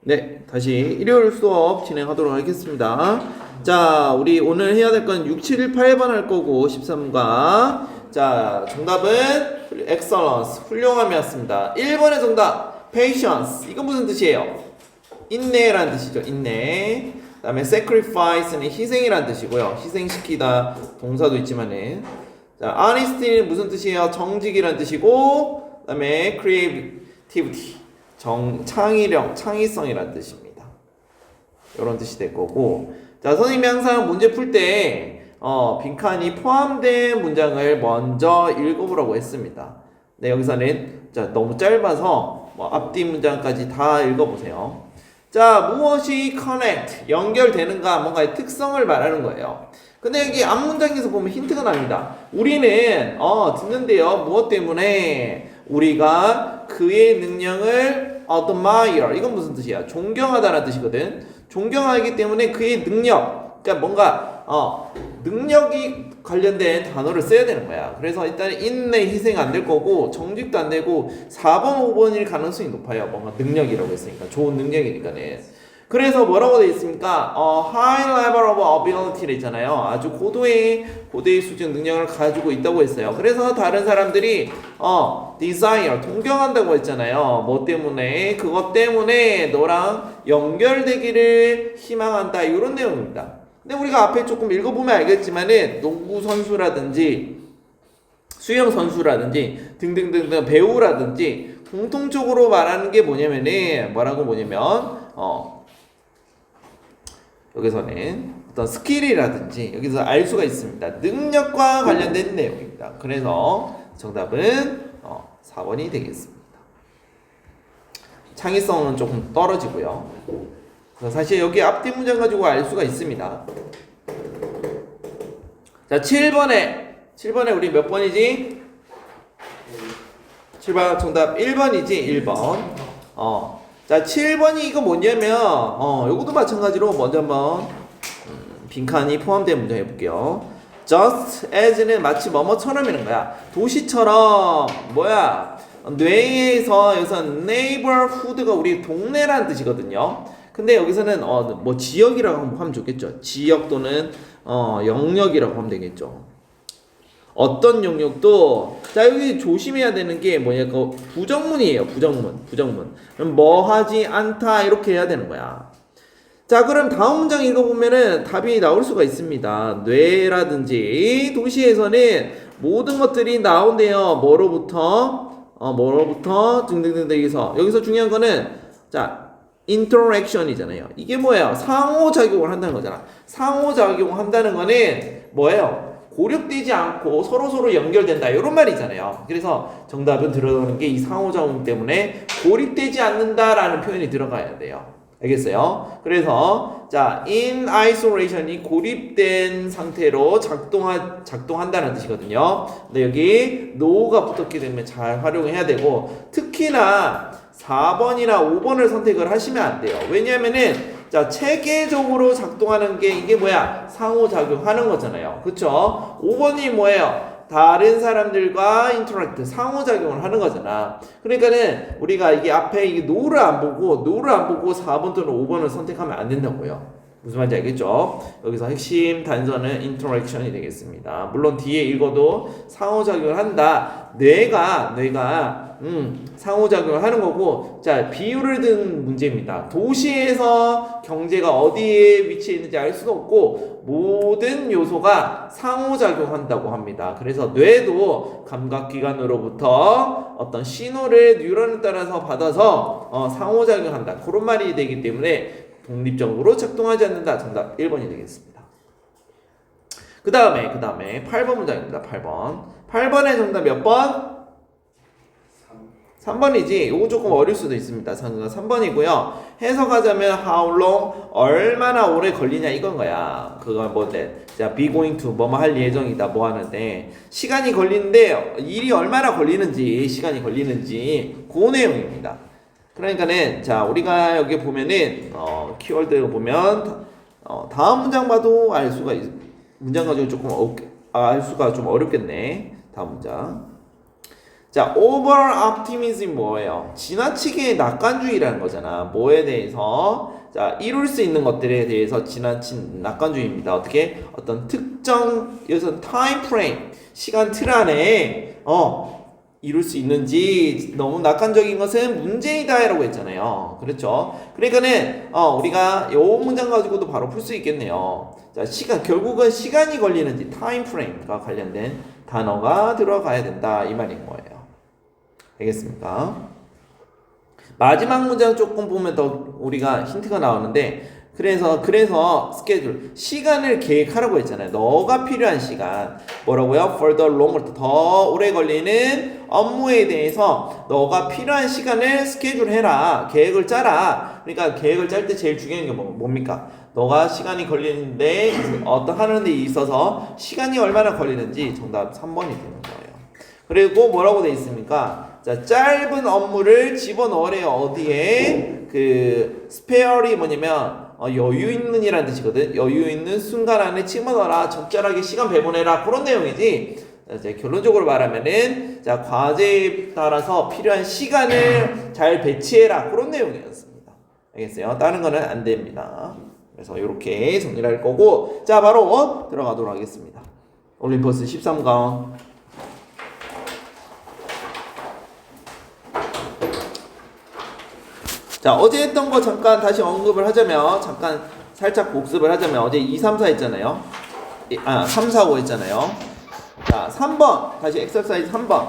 네, 다시 일요일 수업 진행하도록 하겠습니다. 자, 우리 오늘 해야 될 건 6, 7, 1, 8번 할 거고 13과 자, 정답은 excellence, 훌륭함이었습니다. 1번의 정답, patience. 이건 무슨 뜻이에요? 인내라는 뜻이죠. 인내. 그 다음에 sacrifice는 희생이라는 뜻이고요. 희생시키다 동사도 있지만은 자, honesty는 무슨 뜻이에요? 정직이라는 뜻이고 그 다음에 creativity 창의성이라는 뜻입니다. 이런 뜻이 될 거고, 자, 선생님이 항상 문제 풀 때 빈칸이 포함된 문장을 먼저 읽어보라고 했습니다. 네, 여기서는 자, 너무 짧아서 앞뒤 문장까지 다 읽어보세요. 자, 무엇이 connect 연결되는가, 뭔가의 특성을 말하는 거예요. 근데 여기 앞 문장에서 보면 힌트가 납니다. 우리는 듣는데요. 무엇 때문에? 우리가 그의 능력을 admire. 이건 무슨 뜻이야? 존경하다라는 뜻이거든. 존경하기 때문에 그의 능력, 그러니까 뭔가 능력이 관련된 단어를 써야 되는 거야. 그래서 일단 인내, 희생 안 될 거고 정직도 안 되고 4번, 5번일 가능성이 높아요. 뭔가 능력이라고 했으니까 좋은 능력이니까는. 그래서 뭐라고 되어 있습니까? high level of ability를 있잖아요. 아주 고도의 수준 능력을 가지고 있다고 했어요. 그래서 다른 사람들이 desire 동경한다고 했잖아요. 뭐 때문에? 그것 때문에 너랑 연결되기를 희망한다. 이런 내용입니다. 근데 우리가 앞에 조금 읽어보면 알겠지만은 농구 선수라든지 수영 선수라든지 등등등등 배우라든지 공통적으로 말하는 게 뭐냐면은 여기서는 어떤 스킬이라든지 여기서 알 수가 있습니다. 능력과 관련된 내용입니다. 그래서 정답은 4번이 되겠습니다. 창의성은 조금 떨어지고요. 그래서 사실 여기 앞뒤 문장 가지고 알 수가 있습니다. 자, 7번에 우리 몇 번이지? 7번 정답 1번이지. 1번. 자, 7번이 이거 뭐냐면 요것도 마찬가지로 먼저 한번 빈칸이 포함된 문장 해볼게요. Just as는 마치 뭐뭐처럼이라는 거야. 도시처럼 뇌에서 여기서 neighborhood가 우리 동네라는 뜻이거든요. 근데 여기서는 뭐 지역이라고 하면 좋겠죠. 지역 또는 영역이라고 하면 되겠죠. 어떤 영역도 자, 여기 조심해야 되는 게 뭐냐, 그 부정문이에요. 부정문. 그럼 뭐 하지 않다 이렇게 해야 되는 거야. 자, 그럼 다음 문장 읽어보면은 답이 나올 수가 있습니다. 뇌라든지 도시에서는 모든 것들이 나온대요. 뭐로부터 등등등등에서. 여기서 중요한 거는 자, interaction이잖아요. 이게 뭐예요? 상호작용을 한다는 거잖아. 상호작용을 한다는 거는 뭐예요? 고립되지 않고 서로 연결된다, 이런 말이잖아요. 그래서 정답은 들어가는 게 이 상호작용 때문에 고립되지 않는다라는 표현이 들어가야 돼요. 알겠어요? 그래서 자, in isolation이 고립된 상태로 작동한다는 뜻이거든요. 근데 여기 no가 붙었기 때문에 잘 활용해야 되고, 특히나 4번이나 5번을 선택을 하시면 안 돼요. 왜냐면은 자, 체계적으로 작동하는 게 이게 뭐야? 상호작용하는 거잖아요. 그쵸? 5번이 뭐예요? 다른 사람들과 인터랙트, 상호작용을 하는 거잖아. 그러니까는 우리가 이게 앞에 이게 노를 안 보고 4번 또는 5번을 선택하면 안 된다고요. 무슨 말인지 알겠죠? 여기서 핵심 단서는 인터랙션이 되겠습니다. 물론 뒤에 읽어도 상호작용을 한다. 뇌가 상호작용을 하는 거고, 자, 비유를 든 문제입니다. 도시에서 경제가 어디에 위치해 있는지 알 수도 없고 모든 요소가 상호작용한다고 합니다. 그래서 뇌도 감각기관으로부터 어떤 신호를 뉴런을 따라서 받아서 상호작용한다, 그런 말이 되기 때문에 독립적으로 작동하지 않는다. 정답 1번이 되겠습니다. 그 다음에 8번 문장입니다. 8번의 정답 몇 번? 3번이지. 이거 조금 어릴 수도 있습니다. 3번이고요. 해석하자면 how long, 얼마나 오래 걸리냐 이건 거야. 그거 뭔데? 자, be going to 뭐뭐 할 예정이다 뭐 하는데 시간이 걸리는데 일이 얼마나 걸리는지, 시간이 걸리는지 그 내용입니다. 그러니까는 자, 우리가 여기 보면은 키워드 보면 다음 문장 봐도 알 수가 문장 가지고 조금 알 수가 좀 어렵겠네. 다음 문장. 자, over optimism 뭐예요? 지나치게 낙관주의라는 거잖아. 뭐에 대해서? 자, 이룰 수 있는 것들에 대해서 지나친 낙관주의입니다. 어떻게? 어떤 특정, 여기서 time frame, 시간 틀 안에, 이룰 수 있는지 너무 낙관적인 것은 문제이다라고 했잖아요. 그렇죠? 그러니까는 우리가 이 문장 가지고도 바로 풀 수 있겠네요. 자, 결국은 시간이 걸리는지 time frame과 관련된 단어가 들어가야 된다 이 말인 거예요. 알겠습니까? 마지막 문장 조금 보면 더 우리가 힌트가 나오는데 그래서 스케줄 시간을 계획하라고 했잖아요. 너가 필요한 시간 뭐라고요? For the longer 더 오래 걸리는 업무에 대해서 너가 필요한 시간을 스케줄해라. 계획을 짜라. 그러니까 계획을 짤 때 제일 중요한 게 뭡니까? 너가 시간이 걸리는데 어떤 하는 데 있어서 시간이 얼마나 걸리는지 정답 3번이 되는 거예요. 그리고 뭐라고 돼 있습니까? 자, 짧은 업무를 집어넣으래요. 어디에? 그 스페어리 뭐냐면 여유 있는 이라는 뜻이거든. 여유 있는 순간 안에 집어넣어라. 적절하게 시간 배분해라. 그런 내용이지. 이제 결론적으로 말하면은 자, 과제에 따라서 필요한 시간을 잘 배치해라. 그런 내용이었습니다. 알겠어요? 다른 거는 안 됩니다. 그래서 이렇게 정리를 할 거고 자, 바로 들어가도록 하겠습니다. 올림퍼스 13강 자, 어제 했던 거 잠깐 다시 언급을 하자면 잠깐 살짝 복습을 하자면 어제 2, 3, 4 했잖아요. 3, 4, 5 했잖아요. 자, 3번 다시 엑서사이즈 3번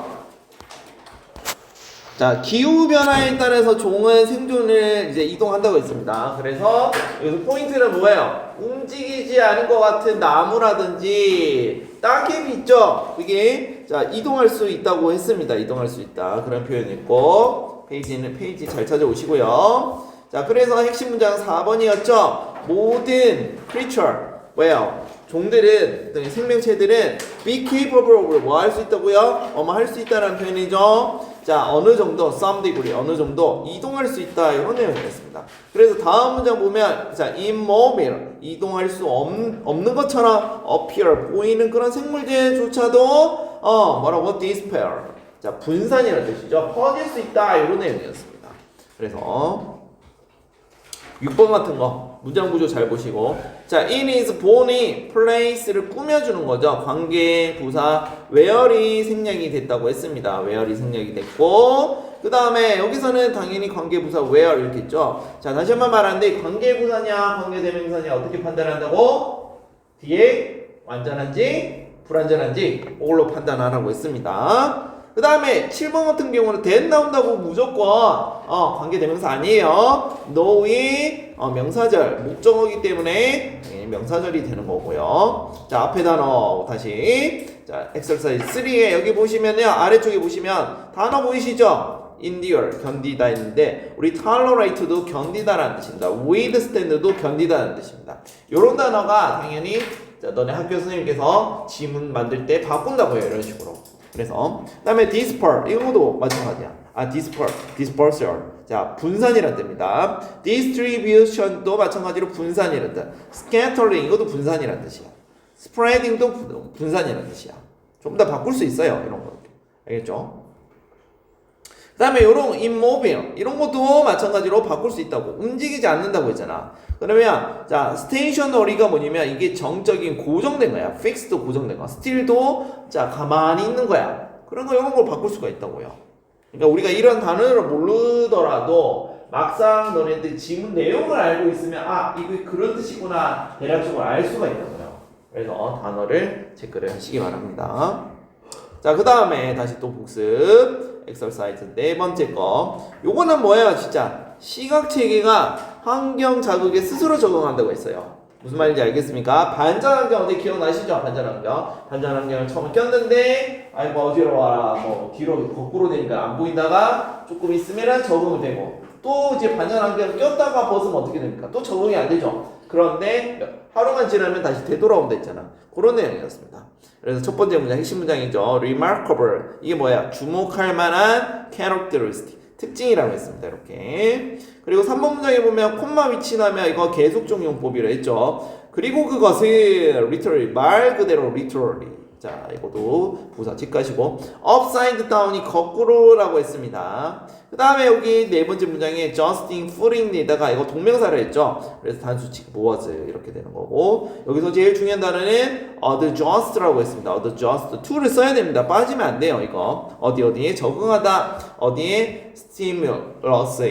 자, 기후변화에 따라서 종은 생존을 이제 이동한다고 했습니다. 그래서 여기서 포인트는 뭐예요? 움직이지 않은 것 같은 나무라든지 땅캡이 있죠? 이게 자, 이동할 수 있다고 했습니다. 이동할 수 있다. 그런 표현이 있고 페이지 잘 찾아오시고요. 자, 그래서 핵심 문장 4번이었죠. 모든 creature, 뭐예요? 종들은, 생명체들은 be capable of 뭐 할 수 있다고요? 할 수 있다라는 표현이죠. 자, 어느 정도, some degree, 어느 정도 이동할 수 있다 이런 내용이었습니다. 그래서 다음 문장 보면 자, immobile, 이동할 수 없는 것처럼 appear, 보이는 그런 생물들조차도 뭐라고? despair. 자, 분산이라는 뜻이죠. 퍼질 수 있다 이런 내용이었습니다. 그래서 6번 같은 거 문장 구조 잘 보시고 자, in is born이 place를 꾸며주는 거죠. 관계 부사 where이 생략이 됐다고 했습니다. where이 생략이 됐고 그 다음에 여기서는 당연히 관계 부사 where 이렇게 있죠. 자, 다시 한번 말하는데 관계 부사냐 관계 대명사냐 어떻게 판단한다고? 뒤에 완전한지 불완전한지 이걸로 판단하라고 했습니다. 그 다음에 7번 같은 경우는 then 나온다고 무조건 관계대명사 아니에요. know이 명사절 목적어이기 때문에 명사절이 되는 거고요. 자, 앞에 단어 다시 자, exercise 3에 여기 보시면요 아래쪽에 보시면 단어 보이시죠? endure 견디다 했는데 우리 tolerate도 견디다라는 뜻입니다. withstand도 견디다라는 뜻입니다. 요런 단어가 당연히 자, 너네 학교 선생님께서 지문 만들 때 바꾼다고 해요. 이런 식으로. 그래서 그 다음에 disper 이것도 마찬가지야. dispersal 자, 분산이란 뜻입니다. distribution도 마찬가지로 분산이란 뜻. scattering 이것도 분산이란 뜻이야. spreading도 분산이란 뜻이야. 좀 더 바꿀 수 있어요. 이런 거 알겠죠? 그 다음에 요런 immobile 이런 것도 마찬가지로 바꿀 수 있다고. 움직이지 않는다고 했잖아. 그러면 자, stationary가 뭐냐면 이게 정적인 고정된 거야. fixed도 고정된 거야. still도 자, 가만히 있는 거야. 그런 거 이런 걸 바꿀 수가 있다고요. 그러니까 우리가 이런 단어를 모르더라도 막상 너네들 지문 내용을 알고 있으면 이게 그런 뜻이구나 대략적으로 알 수가 있다고요. 그래서 단어를 체크를 하시기 바랍니다. 자, 그 다음에 다시 또 복습 엑서사이즈 네 번째 거 요거는 뭐예요? 진짜 시각체계가 환경 자극에 스스로 적응한다고 했어요. 무슨 말인지 알겠습니까? 반전환경 어디 기억나시죠? 반전환경을 처음 꼈는데 아이고 어지러워라 뭐 뒤로 거꾸로 되니까 안 보이다가 조금 있으면 적응이 되고 또 이제 반전환경을 꼈다가 벗으면 어떻게 됩니까? 또 적응이 안 되죠. 그런데 하루만 지나면 다시 되돌아온다 했잖아. 그런 내용이었습니다. 그래서 첫 번째 문장 핵심 문장이죠. remarkable 이게 뭐야? 주목할 만한 characteristic 특징이라고 했습니다. 이렇게. 그리고 3번 문장에 보면 콤마 위치 나면 이거 계속적 용법이라 했죠. 그리고 그것은 literally 말 그대로 literally 자, 이것도 부사 직가시고 upside down이 거꾸로라고 했습니다. 그 다음에 여기 네 번째 문장에 Justin Footing에다가 이거 동명사를 했죠. 그래서 단수칙 was 이렇게 되는 거고 여기서 제일 중요한 단어는 adjust라고 했습니다. adjust to를 써야 됩니다. 빠지면 안 돼요. 이거 어디에 적응하다 어디에 stimulus에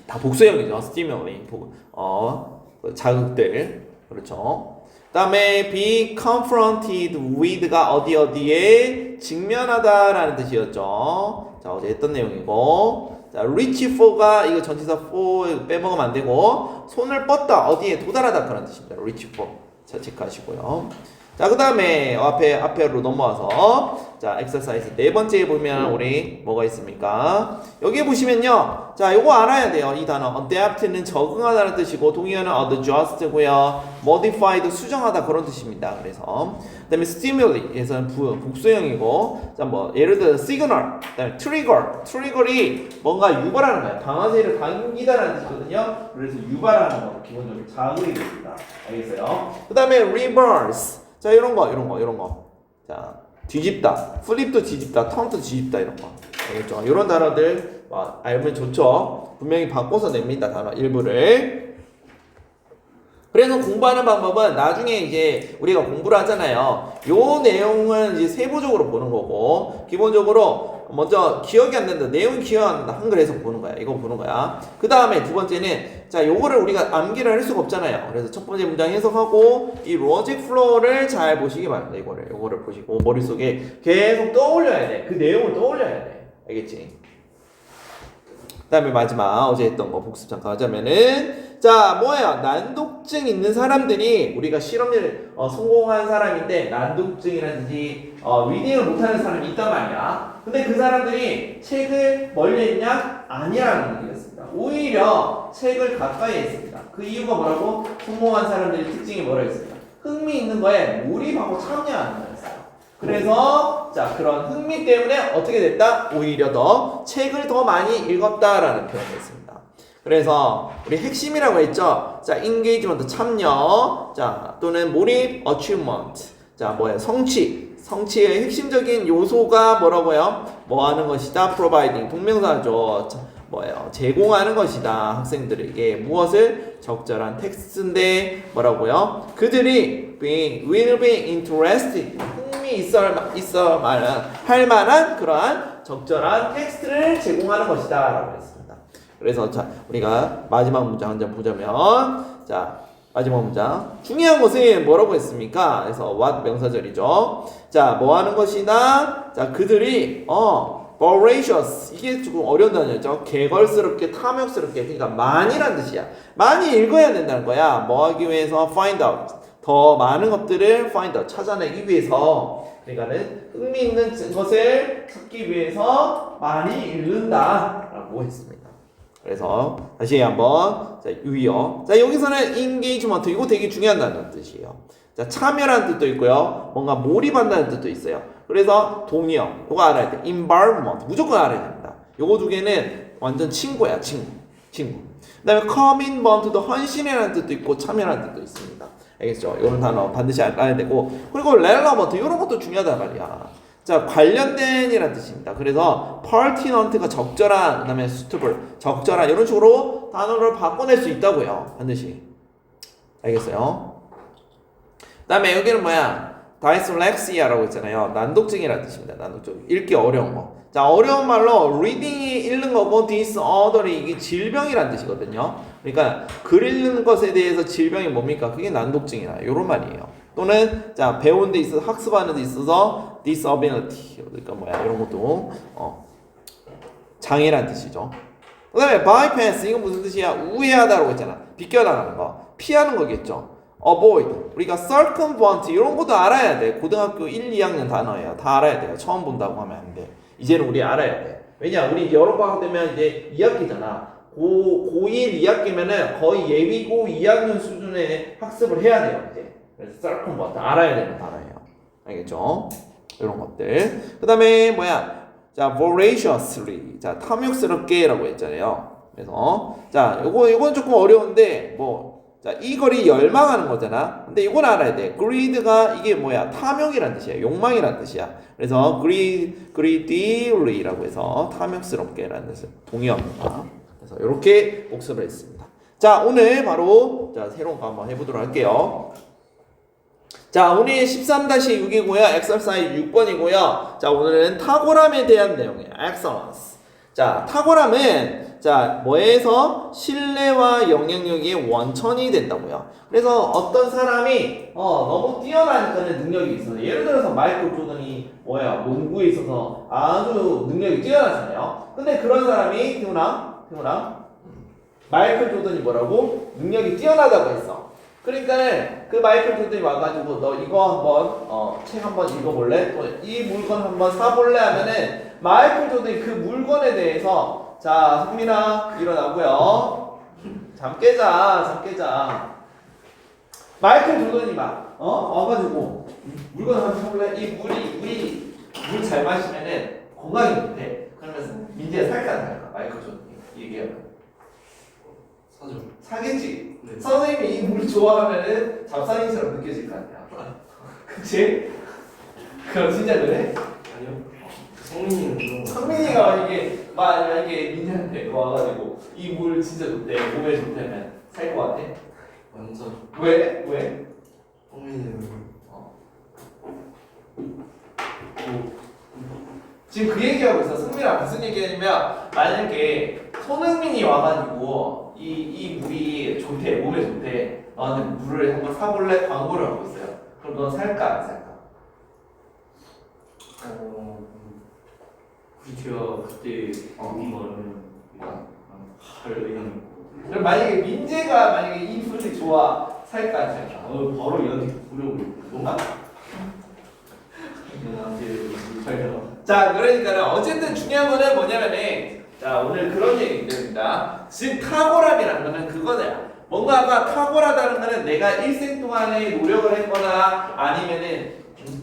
다 복수형이죠. stimuli 자극들 그렇죠. 그 다음에 be confronted with가 어디에 직면하다라는 뜻이었죠. 자, 어제 했던 내용이고 자, reach for가 이거 전치사 for 빼먹으면 안 되고 손을 뻗다 어디에 도달하다 그런 뜻입니다. reach for 자, 체크하시고요. 자, 그 다음에 앞에로 넘어와서 자, exercise 네 번째에 보면 우리 뭐가 있습니까? 여기 보시면요. 자, 요거 알아야 돼요. 이 단어 adapt는 적응하다는 뜻이고 동의어는 adjust고요. modified 수정하다 그런 뜻입니다. 그래서 그다음에 stimul이에서는 복수형이고 자, 뭐 예를 들어 signal, 그다음에 trigger이 뭔가 유발하는 거예요. 방아쇠를 당기다라는 뜻이거든요. 그래서 유발하는 거 기본적으로 자극이 됩니다. 알겠어요? 그다음에 reverse 자, 이런 거. 자, 뒤집다, 플립도 뒤집다, 턴도 뒤집다 이런 거. 알겠죠? 이런 단어들 알면 좋죠. 분명히 바꿔서 냅니다. 단어 일부를. 그래서 공부하는 방법은 나중에 이제 우리가 공부를 하잖아요. 요 내용은 이제 세부적으로 보는 거고 기본적으로 먼저 기억이 안 난다. 내용이 기억 안 난다. 한글 해석 보는 거야. 이거 보는 거야. 그 다음에 두 번째는 자, 요거를 우리가 암기를 할 수가 없잖아요. 그래서 첫 번째 문장 해석하고 이 로직 플로우를 잘 보시기 바랍니다. 요거를 보시고 머릿속에 계속 떠올려야 돼. 그 내용을 떠올려야 돼. 알겠지? 그 다음에 마지막 어제 했던 거 복습 잠깐 하자면은 자, 뭐예요? 난독증 있는 사람들이 우리가 실험을 성공한 사람인데 난독증이라든지 리딩을 못하는 사람이 있단 말이야. 근데 그 사람들이 책을 멀리 했냐? 아니라는 얘기였습니다. 오히려 책을 가까이 했습니다. 그 이유가 뭐라고? 성공한 사람들의 특징이 뭐라 했습니다. 흥미 있는 거에 몰입하고 참여하는 거였어요. 그래서 자, 그런 흥미 때문에 어떻게 됐다? 오히려 더 책을 더 많이 읽었다라는 표현을 했습니다. 그래서 우리 핵심이라고 했죠. 자, engagement 참여, 자, 또는 몰입 achievement. 자, 뭐예요? 성취의 핵심적인 요소가 뭐라고요? 뭐 하는 것이다? providing 동명사죠. 뭐예요? 제공하는 것이다. 학생들에게 무엇을? 적절한 텍스트인데 뭐라고요? 그들이 will be interested 흥미 할 만한 그러한 적절한 텍스트를 제공하는 것이다 라고 했습니다. 그래서 자, 우리가 마지막 문장 한 장 보자면 자, 마지막 문장 중요한 것은 뭐라고 했습니까? 그래서 what 명사절이죠. 자, 뭐 하는 것이다? 자, 그들이 voracious 이게 조금 어려운 단어였죠. 개걸스럽게 탐욕스럽게 그러니까 많이란 뜻이야. 많이 읽어야 된다는 거야. 뭐 하기 위해서 find out 더 많은 것들을 find out 찾아내기 위해서 그러니까는 흥미있는 것을 찾기 위해서 많이 읽는다라고 했습니다. 그래서 다시 한번 자, 유의어. 자, 여기서는 engagement 이거 되게 중요한 단어는 뜻이에요. 자, 참여라는 뜻도 있고요. 뭔가 몰입한다는 뜻도 있어요. 그래서 동의어 이거 알아야 돼. environment 무조건 알아야 됩니다. 요거 두 개는 완전 친구야. 친구. 그 다음에 commitment 헌신이라는 뜻도 있고 참여라는 뜻도 있습니다. 알겠죠? 이런 단어 반드시 알아야 되고 그리고 relevant 이런 것도 중요하단 말이야. 자, 관련된이라는 뜻입니다. 그래서 pertinent가 적절한, 그 다음에 suitable, 적절한 이런 식으로 단어를 바꿔낼 수 있다고요. 반드시. 알겠어요? 그 다음에 여기는 뭐야? dyslexia라고 했잖아요. 난독증이라는 뜻입니다. 난독증. 읽기 어려운 거. 자, 어려운 말로 reading이 읽는 거고 disorder이 이게 질병이라는 뜻이거든요. 그러니까 글 읽는 것에 대해서 질병이 뭡니까? 그게 난독증이라 이런 말이에요. 또는 자, 배우는 데 있어서 학습하는 데 있어서 disability 그러니까 뭐야 이런 것도 장애란 뜻이죠. 그 다음에 bypass 이건 무슨 뜻이야? 우회하다라고 했잖아. 비껴나가는 거 피하는 거겠죠. avoid 우리가 circumvent 이런 것도 알아야 돼. 고등학교 1, 2학년 단어예요. 다 알아야 돼요. 처음 본다고 하면 안 돼. 이제는 우리 알아야 돼. 왜냐 우리 여러 방학 되면 이제 2학기잖아. 고1 2학기면은 거의 예비고 2학년 수준의 학습을 해야 돼요. 이제 그래서 circumvent 알아야 되는 단어예요. 알겠죠? 이런 것들. 그 다음에 뭐야? 자, voraciously. 자, 탐욕스럽게라고 했잖아요. 그래서 자, 요건 조금 어려운데 뭐 자, 이거를 열망하는 거잖아. 근데 이건 알아야 돼. greed가 이게 뭐야? 탐욕이란 뜻이야. 욕망이란 뜻이야. 그래서 greedily,라고 해서 탐욕스럽게라는 뜻을 동의어입니다. 그래서 이렇게 복습을 했습니다. 자, 오늘 바로 자, 새로운 거 한번 해보도록 할게요. 자, 오늘 13-6이고요. exercise 6번이고요. 자, 오늘은 탁월함에 대한 내용이에요. excellence. 자, 탁월함은 자, 뭐에서 신뢰와 영향력이 원천이 된다고요. 그래서 어떤 사람이 너무 뛰어나니까는 능력이 있어요. 예를 들어서 마이클 조던이 뭐야? 농구에 있어서 아주 능력이 뛰어나잖아요. 근데 그런 사람이 태훈아 마이클 조던이 뭐라고? 능력이 뛰어나다고 했어. 그러니까 그 마이클 조던이 와가지고 너 이거 한번 책 한번 읽어볼래? 또 이 물건 한번 사볼래? 하면은 마이클 조던이 그 물건에 대해서 자, 성민아 일어나고요. 잠 깨자. 마이클 조던이 막 와가지고 물건 한번 사볼래? 이 물이 물 잘 마시면은 건강이 좋대. 그러면서 민지가 살까 안 살까? 마이클 조던이 얘기하면 사죠. 사겠지. 네. 선생님이 이 물 좋아하면은 잡상인처럼 느껴질 거 아니야. 그치? 그럼 진짜 그래? 아니요. 성민이는 그런 거. 성민이가 만약에 민지한테 와가지고 이 물 진짜 좋대, 몸에 좋다면 살 것 같아? 완전. 왜? 성민이는 지금 그 얘기하고 있어. 승민아 무슨 얘기냐면 만약에 손흥민이 와가지고 이 물이 좋대, 몸에 좋대. 너한테 물을 한번 사볼래? 광고를 하고 있어요. 그럼 넌 살까 안 살까? 제가 그때 본 거는 할 의향이 없고. 그럼 만약에 민재가 이 물이 좋아 살까 안 살까? 바로 얘한테 보려고 뭔가 얘한테 살려고. 자, 그러니까 어쨌든 중요한 거는 뭐냐면은 자, 오늘 그런 얘기입니다. 즉 탁월함이라는 거는 그거다. 뭔가가 탁월하다는 거는 내가 일생 동안에 노력을 했거나 아니면은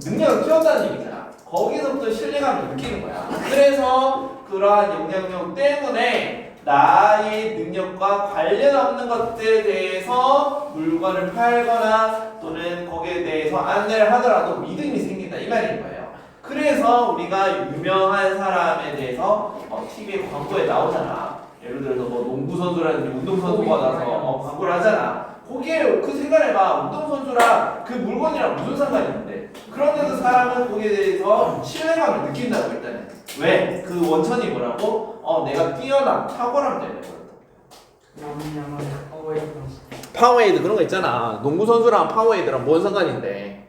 능력을 키웠다는 얘기잖아. 거기서부터 신뢰감을 느끼는 거야. 그래서 그러한 영향력 때문에 나의 능력과 관련 없는 것들에 대해서 물건을 팔거나 또는 거기에 대해서 안내를 하더라도 믿음이 생긴다 이 말인 거예요. 그래서 우리가 유명한 사람에 대해서 TV에 광고에 나오잖아. 예를 들어서 뭐 농구 선수라든지 운동 선수가 나서 광고를 하잖아. 거기에 그 생각해봐. 운동 선수랑 그 물건이랑 무슨 상관이 있는데? 그런데도 사람은 거기에 대해서 신뢰감을 느낀다고 일단은. 왜? 그 원천이 뭐라고? 내가 뛰어난 탁월함 때문에 그렇다. 파워에이드 그런 거 있잖아. 농구 선수랑 파워에이드랑 뭔 상관인데?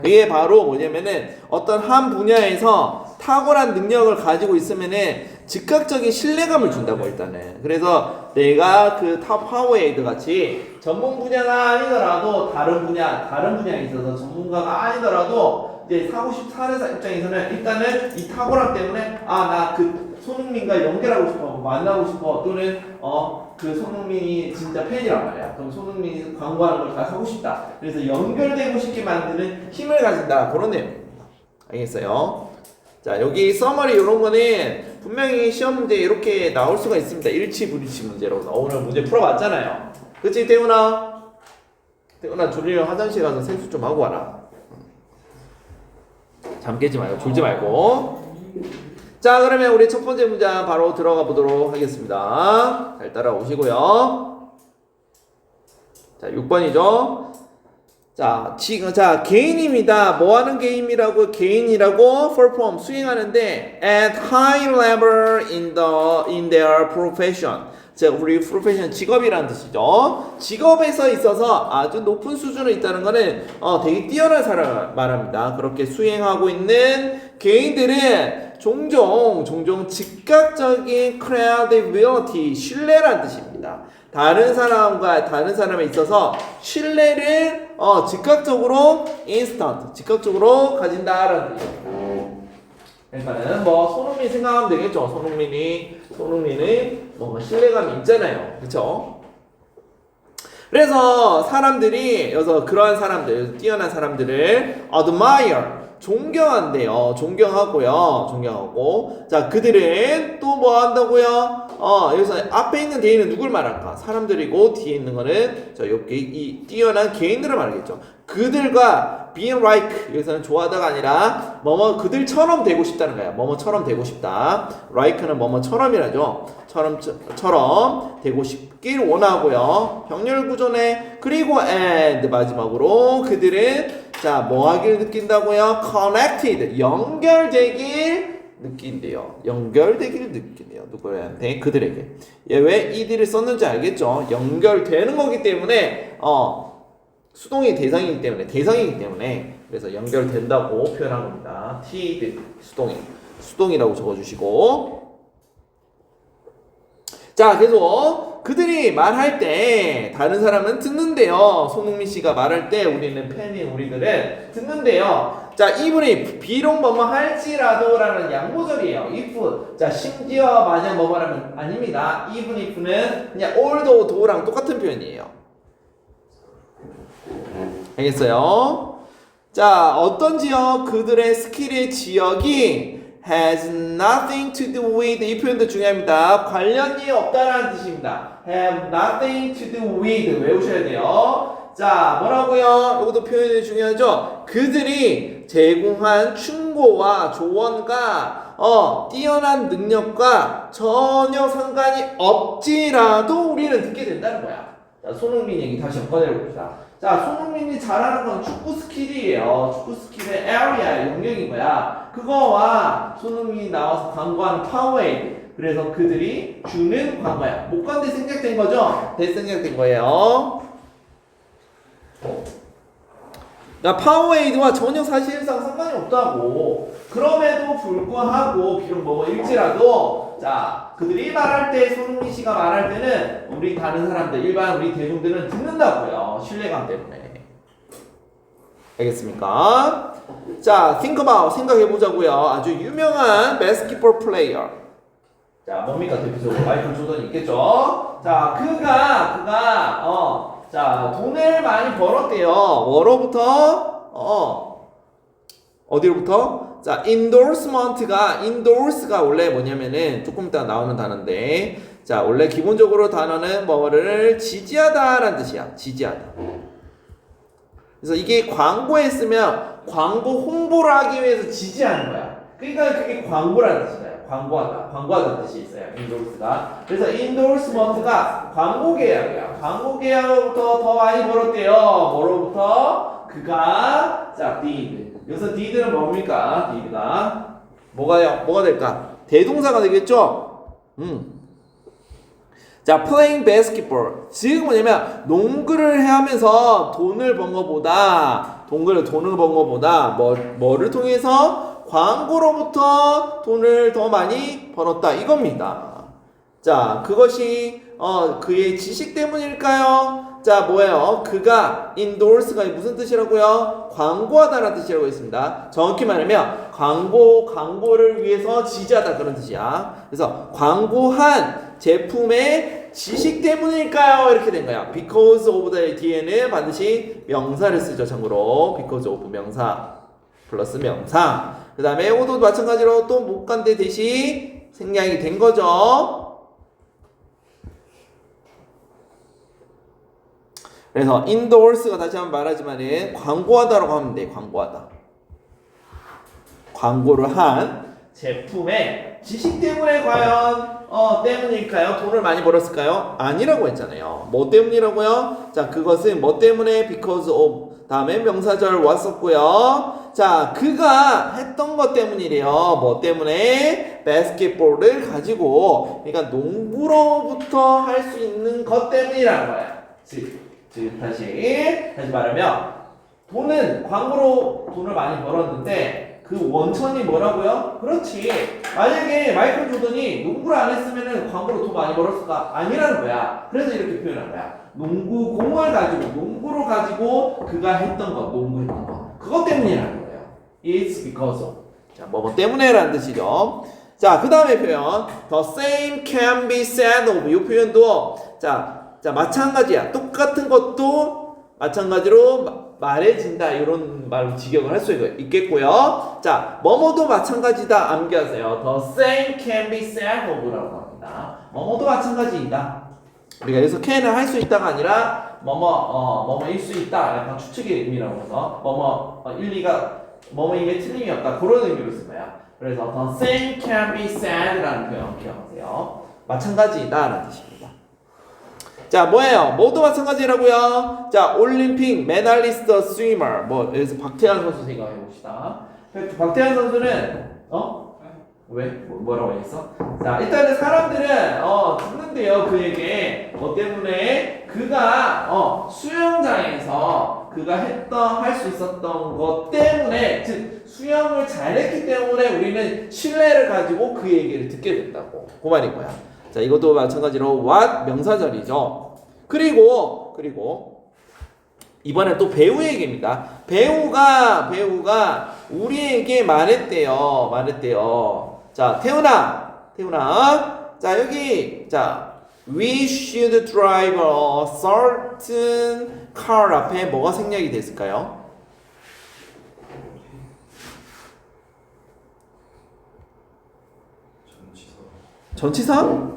이게 바로 뭐냐면은 어떤 한 분야에서 탁월한 능력을 가지고 있으면은 즉각적인 신뢰감을 준다고 일단은. 그래서 내가 그 파워에이드 같이 전문 분야가 아니더라도 다른 분야에 있어서 전문가가 아니더라도 이제 사는 입장에서는 일단은 이 탁월함 때문에 나 그 손흥민과 연결하고 싶어, 만나고 싶어, 또는 그 손흥민이 진짜 팬이란 말이야. 그럼 손흥민이 광고하는 걸 다 사고 싶다. 그래서 연결되고 싶게 만드는 힘을 가진다. 그런 내용입니다. 알겠어요? 자, 여기 서머리 이런 거는 분명히 시험 문제 이렇게 나올 수가 있습니다. 일치 불일치 문제로. 오늘 문제 풀어봤잖아요. 그치, 태훈아? 태훈아, 졸리면 화장실 가서 세수 좀 하고 와라. 잠 깨지 말고, 졸지 말고. 자, 그러면 우리 첫 번째 문장 바로 들어가 보도록 하겠습니다. 잘 따라오시고요. 자, 6번이죠. 자, 개인입니다. 뭐 하는 개인이라고? 개인이라고 perform 수행하는데 at high level in their profession. 자, 우리 profession 직업이라는 뜻이죠. 직업에서 있어서 아주 높은 수준에 있다는 거는 되게 뛰어난 사람 말합니다. 그렇게 수행하고 있는 개인들은 종종 즉각적인 credibility, 신뢰라는 뜻입니다. 다른 사람에 있어서 신뢰를 즉각적으로 즉각적으로 가진다라는 뜻이에요. 그러니까는 뭐 손흥민 생각하면 되겠죠. 손흥민이 뭔가 신뢰감이 있잖아요. 그렇죠? 그래서 사람들이 여기서 그러한 사람들, 뛰어난 사람들을 admire, 존경한대요. 존경하고요. 존경하고. 자, 그들은 또 뭐 한다고요? 여기서 앞에 있는 대인은 누굴 말할까? 사람들이고 뒤에 있는 거는 자, 이 뛰어난 개인들을 말하겠죠. 그들과 being like 여기서는 좋아하다가 아니라 뭐뭐 그들처럼 되고 싶다는 거야. 뭐뭐처럼 되고 싶다. like는 뭐뭐처럼이라죠. 처럼 되고 싶길 원하고요. 병렬 구조네. 그리고 and 마지막으로 그들은 자, 뭐 하길 느낀다고요? connected 연결되길 느낀대요. 연결되기를 느낀대요. 누구한테? 그들에게. 얘 왜 이들을 썼는지 알겠죠? 연결되는 거기 때문에 수동이 대상이기 때문에 그래서 연결된다고 표현한 겁니다. Td 수동이라고 적어주시고 자 계속 그들이 말할 때 다른 사람은 듣는데요. 손흥민 씨가 말할 때 우리는 팬인 우리들은 듣는데요. 자, 이분이 비록 뭐뭐 할지라도라는 양보절이에요. if. 자, 심지어 만약 뭐뭐라면 아닙니다. even if는 그냥 although 똑같은 표현이에요. 알겠어요? 자, 어떤 지역? 그들의 스킬의 지역이 has nothing to do with 이 표현도 중요합니다. 관련이 없다라는 뜻입니다. have nothing to do with 외우셔야 돼요. 자, 뭐라고요? 이것도 표현이 중요하죠. 그들이 제공한 충고와 조언과 뛰어난 능력과 전혀 상관이 없지라도 우리는 듣게 된다는 거야. 자, 손흥민 얘기 다시 한번 꺼내봅시다. 자, 손흥민이 잘하는 건 축구 스킬이에요. 축구 스킬의 에리아 영역인 거야. 그거와 손흥민이 나와서 광고하는 파워에이드. 그래서 그들이 주는 광고야. 못 간데 생략된 거죠? 생략된 거예요. 그러니까 파워에이드와 전혀 사실상 상관이 없다고. 그럼에도 불구하고 비록 뭐일지라도 자 그들이 말할 때 손흥민 씨가 말할 때는 우리 다른 사람들 일반 우리 대중들은 듣는다고요. 신뢰감 때문에. 알겠습니까? 자 think about 생각해보자고요. 아주 유명한 basketball player. 자 뭡니까 대표적으로 마이클 조던이 있겠죠. 자 그가 자 돈을 많이 벌었대요. 뭐로부터? 어디로부터? 자 endorse가 원래 뭐냐면은 조금 이따 나오는 단어인데 자 원래 기본적으로 단어는 뭐를 지지하다라는 뜻이야. 지지하다. 그래서 이게 광고에 쓰면 광고 홍보를 하기 위해서 지지하는 거야. 그러니까 그게 광고라는 뜻이에요. 광고하다는 뜻이 있어요. endorse가. 그래서 endorsement가 광고 계약이야. 광고 계약으로부터 더 많이 벌었대요. 뭐로부터? 그가 자 did. 여기서 did는 뭡니까? did가 뭐가 될까? 대동사가 되겠죠? 자, playing basketball. 지금 뭐냐면 농구를 하면서 돈을 번 거보다 뭐를 통해서 광고로부터 돈을 더 많이 벌었다 이겁니다. 자, 그것이 그의 지식 때문일까요? 자, 뭐예요? 그가 endorse가 무슨 뜻이라고요? 광고하다라는 뜻이라고 했습니다. 정확히 말하면 광고를 위해서 지지하다 그런 뜻이야. 그래서 광고한 제품의 지식 때문일까요? 이렇게 된 거야. because of the 뒤에는 반드시 명사를 쓰죠. 참고로 because of 명사 플러스 명사. 그 다음에 오도 마찬가지로 또 못 간데 대시 생략이 된 거죠. 그래서 endorse가 다시 한번 말하지만은 광고하다라고 하면 돼. 광고를 한 제품의 지식 때문에 과연 때문일까요? 돈을 많이 벌었을까요? 아니라고 했잖아요. 뭐 때문이라고요? 자, 그것은 뭐 때문에 because of 다음에 명사절 왔었고요. 자, 그가 했던 것 때문이래요. 뭐 때문에? basketball을 가지고 그러니까 농구로부터 할 수 있는 것 때문이라는 거야. 즉 다시 말하면 광고로 돈을 많이 벌었는데 그 원천이 뭐라고요? 그렇지. 만약에 마이클 조던이 농구를 안 했으면은 광고로 돈 많이 벌었을까? 아니라는 거야. 그래서 이렇게 표현한 거야. 농구공을 가지고 농구로 가지고 그가 했던 것, 농구했던 것. 그것 때문이라는 거예요. It's because of. 자, 뭐 때문에라는 뜻이죠. 자, 그 다음에 표현. The same can be said of. 이 표현도 자, 마찬가지야. 똑같은 것도 마찬가지로 말해진다 이런 말로 직역을 할 수 있겠고요. 자, 뭐뭐도 마찬가지다 암기하세요. The same can be said of라고 합니다. 뭐뭐도 마찬가지이다. 우리가 여기서 can을 할 수 있다가 아니라 뭐뭐일 수 있다. 약간 추측의 의미라고 해서 일, 2가 뭐뭐임에 틀림이 없다. 그런 의미로 쓴 거야. 그래서 the same can be said라는 표현 기억하세요. 마찬가지다라는 뜻입니다. 자, 뭐예요? 모두 마찬가지라고요. 자, 올림픽 메달리스트 스위머. 여기서 박태환 선수 생각해 봅시다. 박태환 선수는 왜? 뭐라고 했어? 자, 일단은 사람들은 듣는데요. 그에게 뭐 때문에 그가 수영장에서 그가 할 수 있었던 것 때문에, 즉 수영을 잘했기 때문에 우리는 신뢰를 가지고 그 얘기를 듣게 된다고. 그 말인 거야. 자, 이것도 마찬가지로 what 명사절이죠. 그리고 이번에 또 배우 얘기입니다. 배우가 우리에게 말했대요. 자, 태훈아. 자, 여기 we should drive a certain car 앞에 뭐가 생략이 됐을까요? 전치사?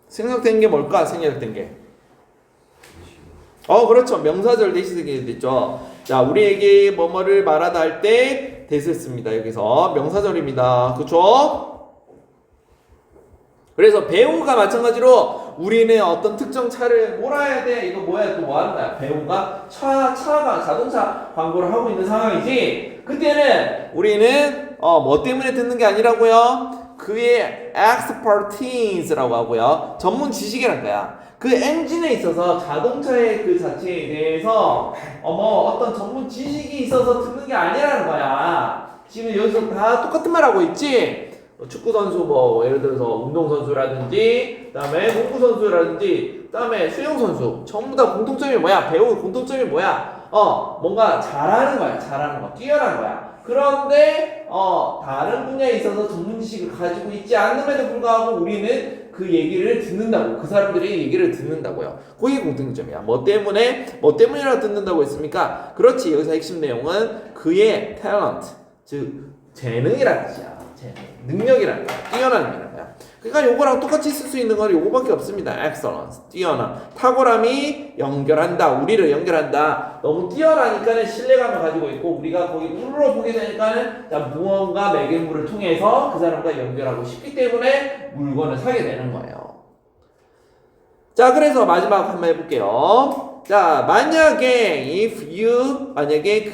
생략된 게 뭘까? 생략된 게. 그렇죠. 명사절 대시되게 됐죠. 자, 우리에게 뭐뭐를 말하다 할 때 대시를 씁니다. 여기서 명사절입니다. 그쵸? 그래서 배우가 마찬가지로 우리는 어떤 특정 차를 몰아야 돼. 이거 뭐야? 또 뭐 하는 거야? 배우가 차가 자동차 광고를 하고 있는 상황이지. 그때는 우리는 뭐 때문에 듣는 게 아니라고요. 그의 expertise라고 하고요. 전문 지식이란 거야. 그 엔진에 있어서 자동차의 그 자체에 대해서 어떤 전문 지식이 있어서 듣는 게 아니라는 거야. 지금 여기서 다 똑같은 말 하고 있지. 축구 선수 예를 들어서 운동 선수라든지, 그다음에 농구 선수라든지, 그다음에 수영 선수 전부 다 공통점이 뭐야? 배우 공통점이 뭐야? 뭔가 잘하는 거야. 뛰어난 거야. 그런데 다른 분야에 있어서 전문 지식을 가지고 있지 않음에도 불구하고 우리는 그 얘기를 듣는다고. 그 사람들의 얘기를 듣는다고요. 그게 공통점이야. 뭐 때문이라고 듣는다고 했습니까? 그렇지. 여기서 핵심 내용은 그의 탤런트, 즉 재능이라는 뜻이야. 능력이라는 거야. 뛰어남이라는 거야. 그러니까 요거랑 똑같이 쓸 수 있는 건 요거밖에 없습니다. excellence, 뛰어남. 탁월함이 우리를 연결한다. 너무 뛰어나니까는 신뢰감을 가지고 있고 우리가 거기 물어보게 되니까는 무언가 매개물을 통해서 그 사람과 연결하고 싶기 때문에 물건을 사게 되는 거예요. 자, 그래서 마지막 한번 해볼게요. 자, 만약에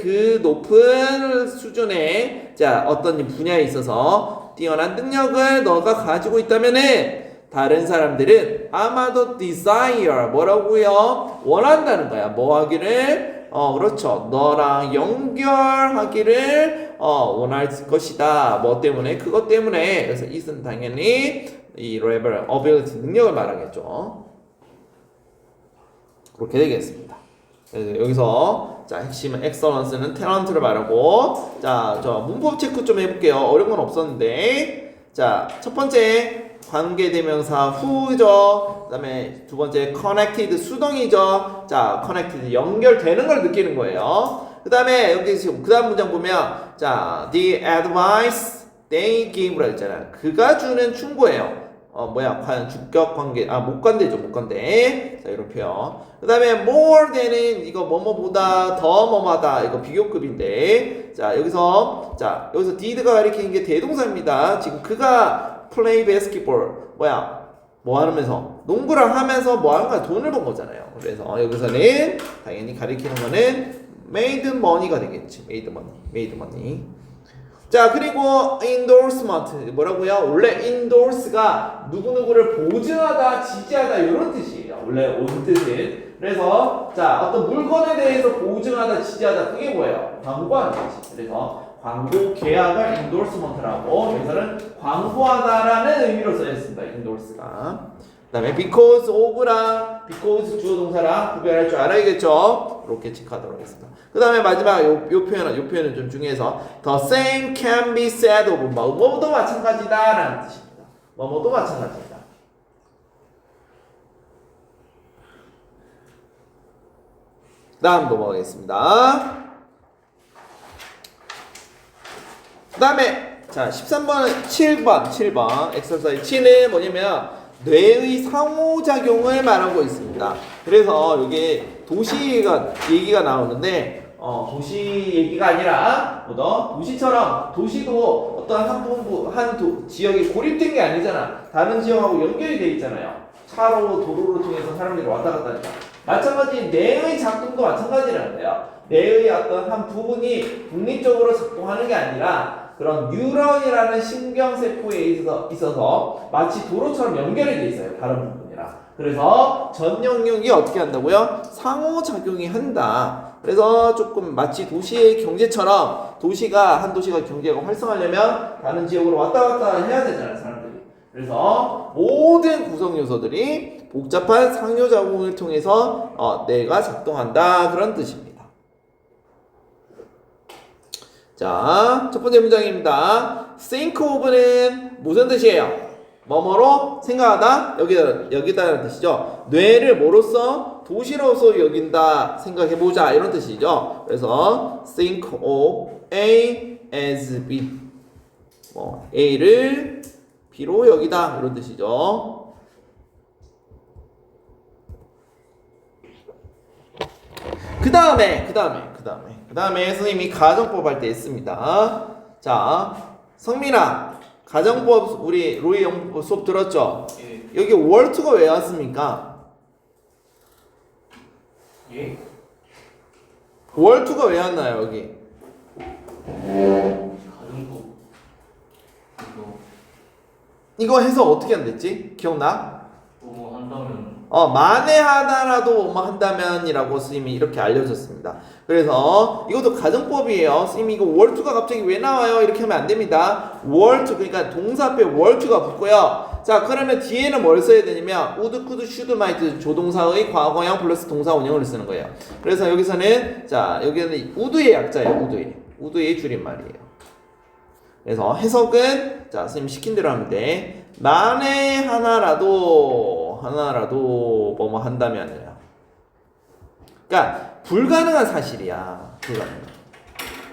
그 높은 수준의 어떤 분야에 있어서 뛰어난 능력을 너가 가지고 있다면은 다른 사람들은 아마도 desire 뭐라고요? 원한다는 거야. 뭐 하기를? 그렇죠. 너랑 연결하기를 원할 것이다. 뭐 때문에? 그것 때문에. 그래서 it은 당연히 이 level, ability 능력을 말하겠죠. 그렇게 되겠습니다. 그래서 여기서 핵심은 excellence는 탤런트를 말하고, 저 문법 체크 좀 해볼게요. 어려운 건 없었는데, 첫 번째 관계대명사 who죠. 그다음에 두 번째 connected 수동이죠. connected 연결되는 걸 느끼는 거예요. 그다음에 여기 지금 그다음 문장 보면 the advice they give라 했잖아요. 그가 주는 충고예요. 과연 주격 관계, 목관대죠, 목관대. 이런 표현. 그 다음에 more than은 이거 뭐뭐보다 더 뭐뭐하다. 이거 비교급인데. 여기서 did가 가리키는 게 대동사입니다. 지금 그가 play basketball. 뭐 하면서? 농구를 하면서 뭐 하는 거야? 돈을 번 거잖아요. 그래서 여기서는 당연히 가리키는 거는 made money가 되겠지. made money. 그리고 endorsement 뭐라고요? 원래 endorse가 누구누구를 보증하다, 지지하다 이런 뜻이에요. 원래 온 뜻은. 그래서 어떤 물건에 대해서 보증하다, 지지하다 그게 뭐예요? 광고하는 거지. 그래서 광고 계약을 endorsement라고 여기서는 광고하다라는 의미로 써있습니다. endorse가. 그 다음에 because of랑 because 주어 동사랑 구별할 줄 알아야겠죠? 이렇게 체크하도록 하겠습니다. 그 다음에 마지막 요 표현은 좀 중요해서 the same can be said of 뭐뭐도 마찬가지다 라는 뜻입니다. 뭐뭐도 마찬가지다. 다음 넘어가겠습니다. 그 다음에 자 13번은 7번 엑서사이즈 7은 뭐냐면 뇌의 상호작용을 말하고 있습니다. 그래서 여기 도시가 얘기가 나오는데 도시 얘기가 아니라 도시처럼 도시도 어떤 한 지역이 고립된 게 아니잖아. 다른 지역하고 연결이 돼 있잖아요. 차로 도로를 통해서 사람들이 왔다 갔다 하니까. 마찬가지 뇌의 작동도 마찬가지라는 거예요. 뇌의 어떤 한 부분이 독립적으로 작동하는 게 아니라 그런 뉴런이라는 신경세포에 있어서 마치 도로처럼 연결이 돼 있어요. 다른 부분이랑. 그래서 전 영역이 어떻게 한다고요? 상호작용이 한다. 그래서 조금 마치 도시의 경제처럼 한 도시가 경제가 활성화하려면 다른 지역으로 왔다 갔다 해야 되잖아요. 사람들이. 그래서 모든 구성 요소들이 복잡한 상호작용을 통해서 뇌가 작동한다. 그런 뜻입니다. 자, 첫 번째 문장입니다. think of는 무슨 뜻이에요? 뭐뭐로 생각하다? 여기다라는 뜻이죠. 뇌를 뭐로써? 도시로서 여긴다. 생각해보자. 이런 뜻이죠. 그래서 think of A as B. A를 B로 여기다. 이런 뜻이죠. 그 다음에 선생님이 가정법 할 때 했습니다. 자, 성민아, 가정법 우리 로이 영법 수업 들었죠? 예. 여기 월투가 왜 왔습니까? 예? 월투가 왜 왔나요 여기? 가정법 이거 해서 어떻게 한댔지? 기억나? 뭐 한다면 만에 하나라도 뭐 한다면이라고 스님이 이렇게 알려줬습니다. 그래서 이것도 가정법이에요. 스님이 이거 월투가 갑자기 왜 나와요? 이렇게 하면 안 됩니다. 월투 그러니까 동사 앞에 월투가 붙고요. 자 그러면 뒤에는 뭘 써야 되냐면 would, could, should, might 조동사의 과거형 플러스 동사 원형을 쓰는 거예요. 그래서 여기서는 자 여기는 would의 약자예요. would의 줄임말이에요. 그래서 해석은 자 선생님 시킨 대로 하면 돼. 만에 하나라도 뭐뭐 한다면이야. 그러니까 불가능한 사실이야. 불가능.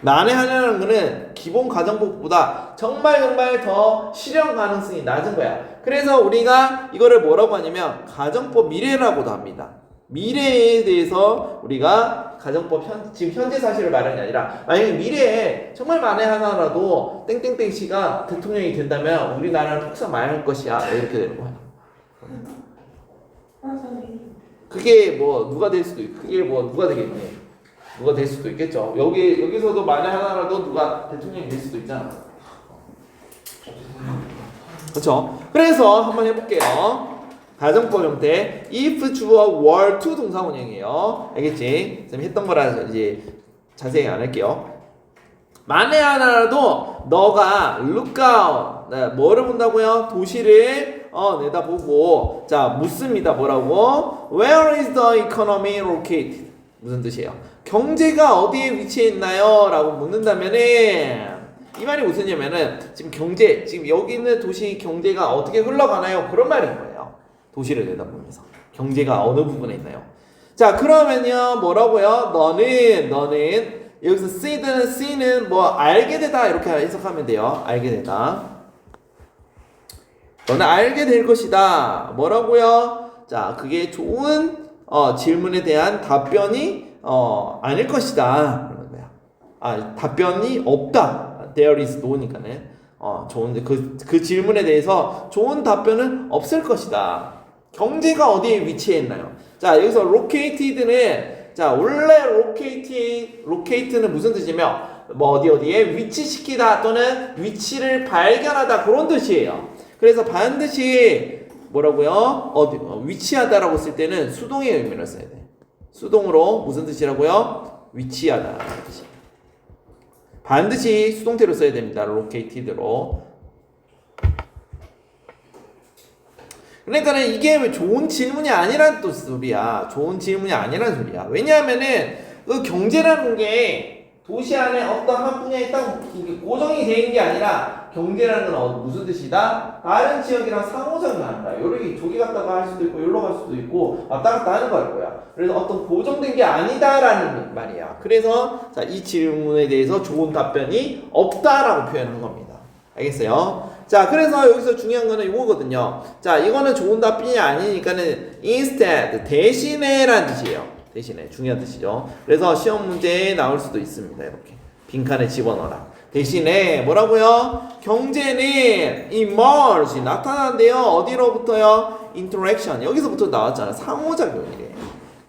만에 하나라는 거는 기본 가정법보다 정말 더 실현 가능성이 낮은 거야. 그래서 우리가 이거를 뭐라고 하냐면 가정법 미래라고도 합니다. 미래에 대해서 우리가 가정법 지금 현재 사실을 말하는 게 아니라 만약에 미래에 정말 만에 하나라도 땡땡땡 씨가 대통령이 된다면 우리나라는 폭삭 망할 것이야. 이렇게 되는 거야. 그게 뭐 누가 될 수도 있고 그게 뭐 누가 되겠니? 누가 될 수도 있겠죠. 여기서도 만에 하나라도 누가 대통령이 될 수도 있잖아. 그렇죠? 그래서 한번 해볼게요. 가정법 형태 if 주어 were to 동사 원형이에요. 알겠지? 선생님 했던 거라 이제 자세히 안 할게요. 만에 하나라도 너가 look out 뭐를 본다고요? 도시를 내다보고 자 묻습니다. 뭐라고? Where is the economy located? 무슨 뜻이에요? 경제가 어디에 위치해 있나요? 라고 묻는다면은 이 말이 무슨 냐면은 지금 여기 있는 도시 경제가 어떻게 흘러가나요? 그런 말인 거예요. 도시를 내다보면서 경제가 어느 부분에 있나요? 자 그러면요 뭐라고요? 너는 여기서 C는 뭐 알게 되다 이렇게 해석하면 돼요. 알게 되다. 너는 알게 될 것이다. 뭐라고요? 자 그게 좋은 질문에 대한 답변이 아닐 것이다. 그러는 거야. 답변이 없다. There is no니까는 좋은데 그 질문에 대해서 좋은 답변은 없을 것이다. 경제가 어디에 위치해 있나요? 자 여기서 located는 자 원래 locate는 무슨 뜻이며 뭐 어디에 위치시키다 또는 위치를 발견하다 그런 뜻이에요. 그래서 반드시 뭐라고요? 위치하다라고 쓸 때는 수동의 의미를 써야 돼. 수동으로 무슨 뜻이라고요? 위치하다 뜻이. 반드시 수동태로 써야 됩니다. located로. 그러니까는 이게 왜 좋은 질문이 아니란 또 소리야. 좋은 질문이 아니란 소리야. 왜냐하면은 그 경제라는 게 도시 안에 어떤 한 분야에 딱 고정이 되어 있는 게 아니라 경제라는 건 무슨 뜻이다? 다른 지역이랑 상호작용한다. 이렇게 저기 갔다가 할 수도 있고 여기로 갈 수도 있고 왔다 갔다 하는 걸 거야. 그래서 어떤 고정된 게 아니다라는 말이야. 그래서 자, 이 질문에 대해서 좋은 답변이 없다라고 표현한 겁니다. 알겠어요? 자, 그래서 여기서 중요한 거는 이거거든요. 자, 이거는 좋은 답변이 아니니까는 instead, 대신에라는 뜻이에요. 대신에, 중요한 뜻이죠. 그래서 시험 문제에 나올 수도 있습니다. 이렇게 빈칸에 집어넣어라. 대신에 뭐라고요? 경제는 emerge, 나타난대요. 어디로부터요? interaction, 여기서부터 나왔잖아. 상호작용이래.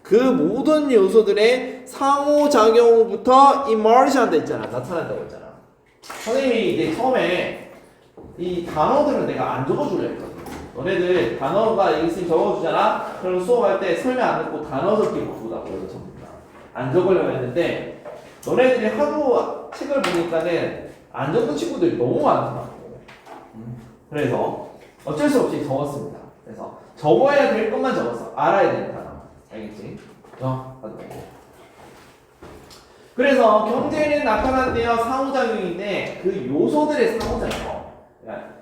그 모든 요소들의 상호작용부터 emerge 한다 했잖아. 나타난다고 했잖아. 선생님이 이제 처음에 이 단어들은 내가 안 적어주려 했거든. 너네들 단어가 있으면 적어주잖아. 그럼 수업할 때 설명 안 듣고 단어 적기 바꾸다고 그래서 전부 안 적으려고 했는데 너네들이 하도 책을 보니까는 안 적은 친구들이 너무 많더라고. 그래서 어쩔 수 없이 적었습니다. 그래서 적어야 될 것만 적었어. 알아야 되는 단어. 알겠지? 그래서 경제는 나타난대요. 상호작용인데 그 요소들의 상호작용.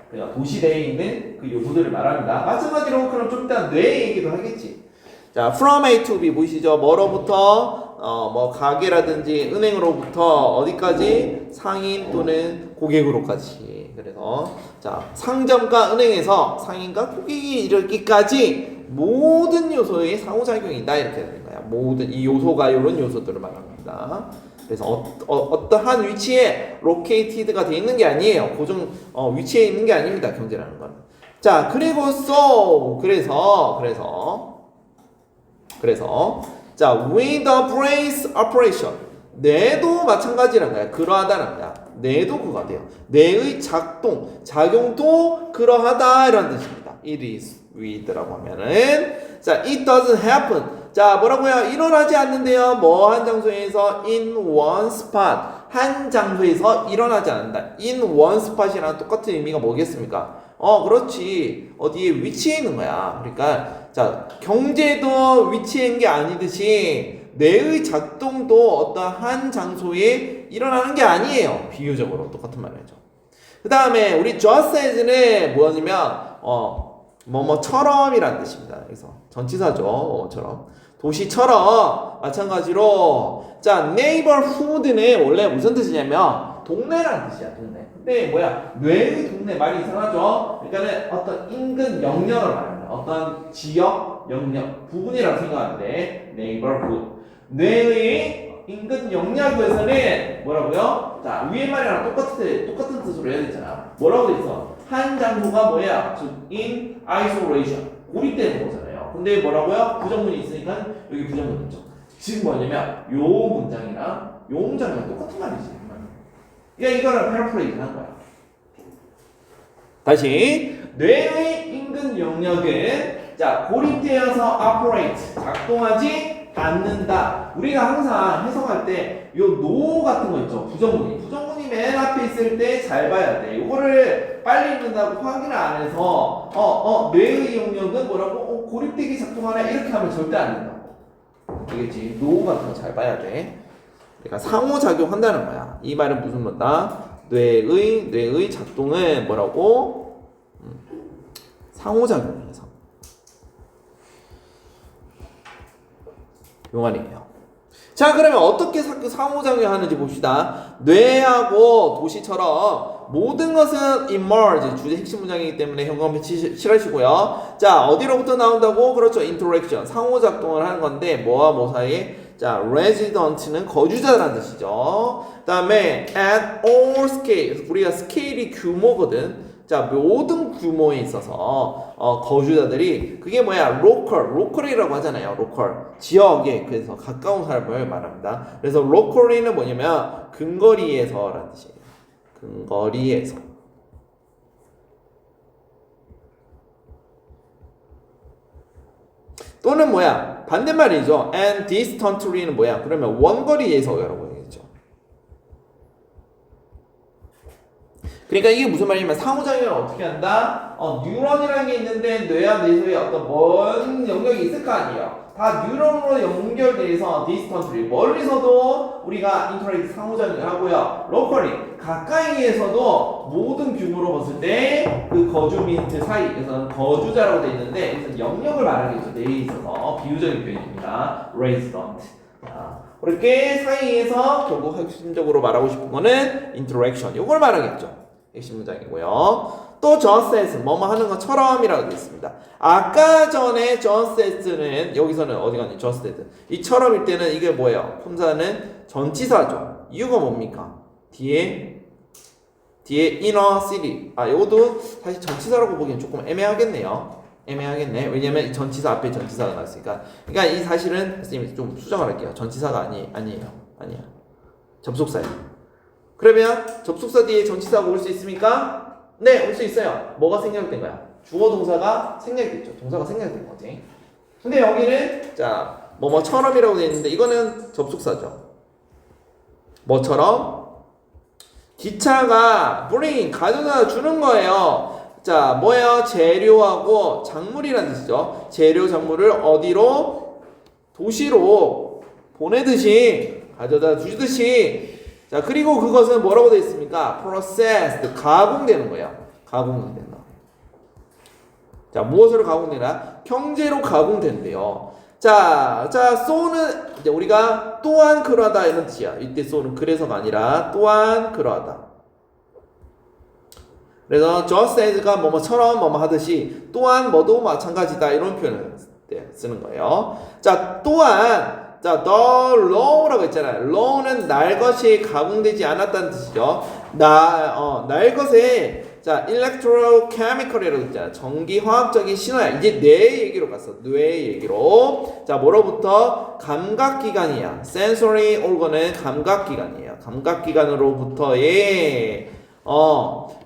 그러니까 도시 내에 있는 그 요소들을 말합니다. 마찬가지로 그럼 좀 이따 뇌 얘기도 하겠지. 자, from A to B 보이시죠? 뭐로부터 뭐 가게라든지 은행으로부터 어디까지? 상인 또는 고객으로까지. 그래서 자, 상점과 은행에서 상인과 고객이 이르기까지 모든 요소의 상호작용이다 이렇게 되는 거야. 모든 이 요소가 이런 요소들을 말합니다. 그래서 어떠한 위치에 로케이티드가 돼 있는 게 아니에요. 고정 위치에 있는 게 아닙니다. 경제라는 건. 자, 그리고 so 그래서 자, with the brain's operation, 뇌도 마찬가지란 거야. 그러하다는 거야. 뇌도 그거가 돼요. 뇌의 작용도 그러하다 이런 뜻입니다. It is with라고 하면은 자, it doesn't happen. 자, 뭐라고요? 일어나지 않는데요. 뭐 한 장소에서 in one spot, 한 장소에서 일어나지 않는다. in one spot이랑 똑같은 의미가 뭐겠습니까? 그렇지. 어디에 위치해 있는 거야. 그러니까 자, 경제도 위치해 있는 게 아니듯이 뇌의 작동도 어떤 한 장소에 일어나는 게 아니에요. 비유적으로 똑같은 말이죠. 그 다음에 우리 just as는 뭐냐면 뭐뭐처럼이라는 뜻입니다. 그래서 전치사죠. 뭐처럼. 도시처럼 마찬가지로 자, neighborhood는 원래 무슨 뜻이냐면 동네라는 뜻이야. 동네. 근데 뭐야? 뇌의 동네 말이 이상하죠? 그러니까는 어떤 인근 영역을 말합니다. 어떤 지역, 영역, 부분이라고 생각하는데 neighborhood. 뇌의 인근 영역에서는 뭐라고요? 자, 위에 말이랑 똑같은 뜻으로 해야 되잖아. 뭐라고 돼 있어? 한 장소가 뭐야? 즉 in isolation. 고립되는 거잖아요. 근데 뭐라고요? 부정문이 있으니까 여기 부정문 있죠. 지금 뭐냐면 요 문장이랑 요 문장이랑 똑같은 말이지. 그러니까 이거를 패러프레이즈 한 거야. 다시 뇌의 인근 영역은 자, 고립되어서 operate, 작동하지 않는다. 우리가 항상 해석할 때 요 no 같은 거 있죠. 부정문이 맨 앞에 있을 때 잘 봐야 돼. 요거를 빨리 읽는다고 확인을 안 해서 뇌의 영역은 뭐라고? 고립되게 작동하네 이렇게 하면 절대 안 된다고. 알겠지? no 같은 거 잘 봐야 돼. 그러니까 상호작용한다는 거야. 이 말은 무슨 말이다? 뇌의 작동은 뭐라고? 상호작용이에요. 요 말이에요. 자, 그러면 어떻게 상호작용하는지 봅시다. 뇌하고 도시처럼 모든 것은 emerge, 주제 핵심 문장이기 때문에 현관표 칠하시고요. 자, 어디로부터 나온다고? 그렇죠. interaction, 상호작동을 하는 건데 뭐와 뭐 사이에? 자, resident는 거주자라는 뜻이죠. 그 다음에 at all scale, 우리가 스케일이 규모거든. 자, 모든 규모에 있어서 거주자들이 그게 뭐야? 로컬이라고 하잖아요. 로컬 지역에 그래서 가까운 사람을 말합니다. 그래서 로컬리는 뭐냐면 근거리에서라는 뜻이에요. 근거리에서. 또는 뭐야? 반대말이죠. and distantly는 뭐야? 그러면 원거리에서라고 얘기했죠. 그러니까 이게 무슨 말이냐면 상호작용을 어떻게 한다? 뉴런이라는 게 있는데 뇌와 뇌소에 어떤 먼 영역이 있을 거 아니에요. 다 뉴런으로 연결돼서 distantly 멀리서도 우리가 interact 상호작용을 하고요. locally 가까이에서도 모든 규모로 봤을 때 그 거주민트 사이에서는 거주자라고 되어 있는데 여기서 영역을 말하겠죠. 내에 있어서 비유적인 표현입니다. resident. 자, 그렇게 사이에서 결국 핵심적으로 말하고 싶은 거는 interaction. 이걸 말하겠죠. 핵심 문장이고요. 또 just as 뭐뭐 하는 것처럼이라고 되어 있습니다. 아까 전에 just as는 여기서는 어디 갔니? just as. 이처럼일 때는 이게 뭐예요? 품사는 전치사죠. 이유가 뭡니까? 뒤에 inner city. 이것도 사실 전치사라고 보기엔 조금 애매하겠네요. 애매하겠네. 왜냐면 전치사 앞에 전치사가 나왔으니까. 그러니까 이 사실은 선생님이 좀 수정을 할게요. 전치사가 아니에요. 접속사예요. 그러면 접속사 뒤에 전치사가 올 수 있습니까? 네, 올 수 있어요. 뭐가 생략된 거야? 주어 동사가 생략됐죠. 동사가 생략된 거지. 근데 여기는 자, 뭐뭐처럼이라고 되어 있는데 이거는 접속사죠. 뭐처럼? 기차가 bring 가져다 주는 거예요. 자, 뭐예요? 재료하고 작물이라는 뜻이죠. 재료 작물을 어디로? 도시로 보내듯이 가져다 주듯이. 자, 그리고 그것은 뭐라고 되어 있습니까? processed, 가공되는 거예요. 가공된다. 자, 무엇으로 가공되나? 경제로 가공된대요. 자, so는 이제 우리가 또한 그러하다 이런 뜻이야. 이때 so는 그래서가 아니라 또한 그러하다. 그래서 just as가 뭐뭐처럼 뭐뭐 하듯이 또한 뭐도 마찬가지다 이런 표현을 쓰는 거예요. 자, 또한 자, the law라고 했잖아요. law는 날 것이 가공되지 않았다는 뜻이죠. 날 것에 자, electrochemical이라고 했잖아. 전기화학적인 신호야. 이제 뇌 얘기로 갔어. 뇌 얘기로. 자, 뭐로부터? 감각기관이야. sensory organ은 감각기관이에요. 감각기관으로부터의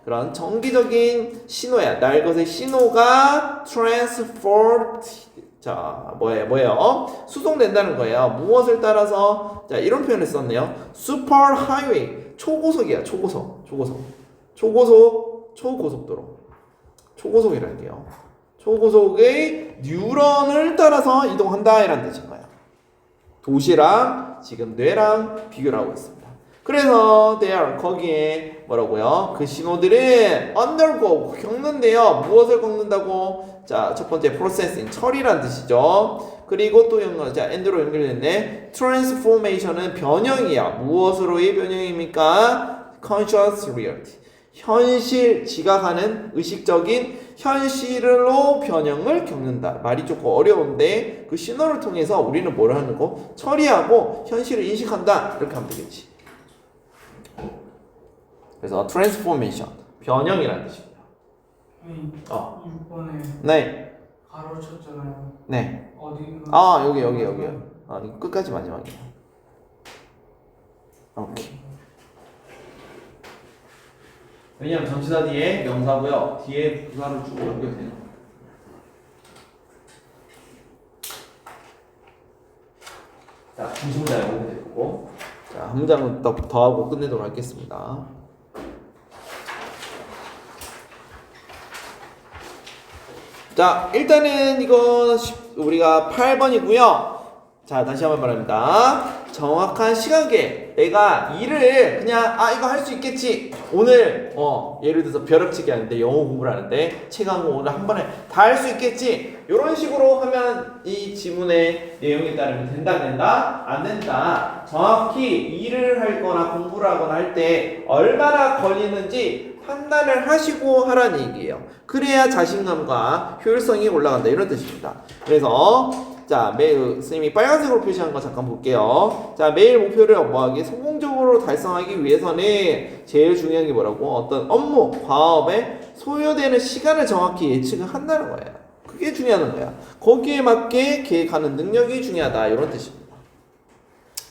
그런 정기적인 신호야. 날 것의 신호가 transferred. 자, 뭐예요? 수송된다는 거예요. 무엇을 따라서? 자, 이런 표현을 썼네요. super highway. 초고속이야. 초고속도로. 초고속이랄게요. 초고속의 뉴런을 따라서 이동한다 이란 뜻인 거예요. 도시랑 지금 뇌랑 비교를 하고 있습니다. 그래서 there 거기에 뭐라고요? 그 신호들은 undergo 겪는데요. 무엇을 겪는다고? 자, 첫 번째 processing 처리란 뜻이죠. 그리고 또 end로 연결됐네. transformation은 변형이야. 무엇으로의 변형입니까? conscious reality. 현실, 지각하는 의식적인 현실로 변형을 겪는다. 말이 조금 어려운데 그 신호를 통해서 우리는 뭘 하는 거? 처리하고 현실을 인식한다. 이렇게 하면 되겠지. 그래서 transformation, 변형이라는 뜻입니다. 6번에 네. 가로 쳤잖아요. 네. 어디가? 여기요. 이거 끝까지 마지막이야. 오케이. 왜냐면 전치사 뒤에 명사고요. 뒤에 부사를 쭉 연결돼요. 자, 중심문장 연결되고. 자, 한 문장은 더 하고 끝내도록 하겠습니다. 자, 일단은 이거 우리가 8번이고요. 자, 다시 한번 말합니다. 정확한 시각에 내가 일을 그냥 이거 할 수 있겠지. 오늘 예를 들어서 벼락치기 하는데 영어 공부를 하는데 책 한 권 오늘 한 번에 다 할 수 있겠지. 이런 식으로 하면 이 지문의 내용에 따르면 된다 안 된다? 안 된다. 정확히 일을 할 거나 공부를 하거나 할 때 얼마나 걸리는지 판단을 하시고 하라는 얘기예요. 그래야 자신감과 효율성이 올라간다 이런 뜻입니다. 그래서 자, 매일 선생님이 빨간색으로 표시한 거 잠깐 볼게요. 자, 매일 목표를 뭐하기 성공적으로 달성하기 위해서는 제일 중요한 게 뭐라고? 어떤 업무, 과업에 소요되는 시간을 정확히 예측을 한다는 거예요. 그게 중요한 거야. 거기에 맞게 계획하는 능력이 중요하다 이런 뜻입니다.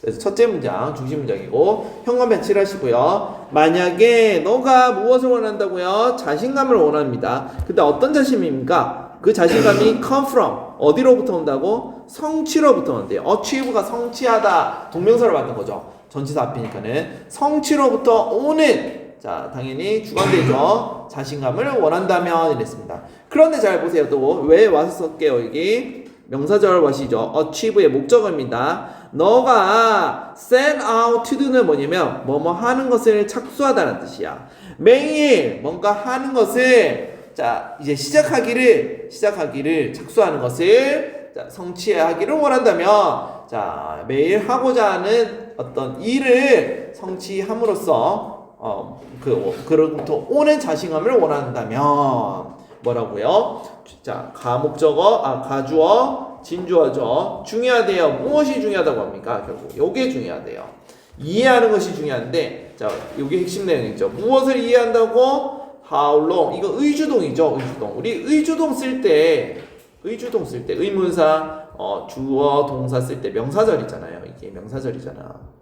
그래서 첫째 문장 중심 문장이고 현관펜 칠하시고요. 만약에 너가 무엇을 원한다고요? 자신감을 원합니다. 근데 어떤 자신입니까? 그 자신감이 come from 어디로부터 온다고? 성취로부터 온대요. achieve가 성취하다 동명사를 받는 거죠. 전치사 앞이니까는 성취로부터 오는 자 당연히 주관되죠. 자신감을 원한다면 이랬습니다. 그런데 잘 보세요. 또 왜 와서 쓸게요. 여기 명사절 what이죠. achieve의 목적어입니다. 너가 set out to는 뭐냐면 뭐뭐 하는 것을 착수하다는 뜻이야. 매일 뭔가 하는 것을 자 이제 시작하기를 착수하는 것을 자, 성취하기를 원한다면 자 매일 하고자 하는 어떤 일을 성취함으로써 그로부터 오는 자신감을 원한다면 뭐라고요? 자 가목적어 가주어 진주어죠. 중요하대요. 무엇이 중요하다고 합니까? 결국 요게 중요하대요. 이해하는 것이 중요한데 자 요게 핵심 내용이죠. 무엇을 이해한다고? How long 이거 의주동이죠. 의주동. 우리 의주동 쓸 때 의문사 주어 동사 쓸 때 명사절이잖아요. 이게 명사절이잖아.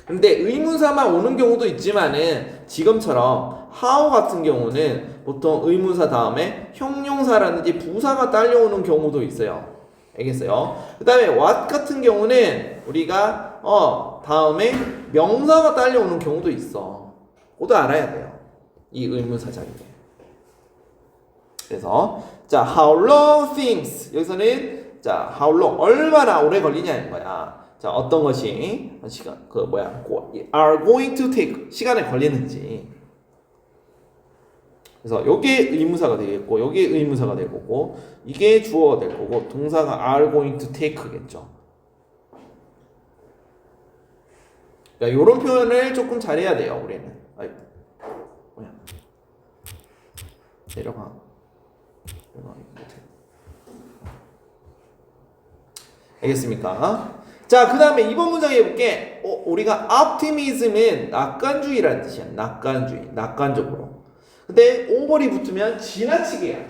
근데 의문사만 오는 경우도 있지만은 지금처럼 how 같은 경우는 보통 의문사 다음에 형용사라든지 부사가 딸려오는 경우도 있어요. 알겠어요? 그 다음에 what 같은 경우는 우리가 다음에 명사가 딸려오는 경우도 있어. 그것도 알아야 돼요. 이 의문사 자리에. 그래서 자 how long things 여기서는 자 how long 얼마나 오래 걸리냐는 거야. 자 어떤 것이 시간 are going to take 시간에 걸리는지. 그래서 요게 의문사가 되겠고 요게 의문사가 될 거고 이게 주어가 될 거고 동사가 are going to take겠죠. 그러니까 요런 표현을 조금 잘해야 돼요. 우리는. 뭐야? 내려가. 알겠습니까? 자, 그 다음에 이번 문장 해볼게. 우리가 optimism은 낙관주의라는 뜻이야. 낙관적으로. 근데 over이 붙으면 지나치게야.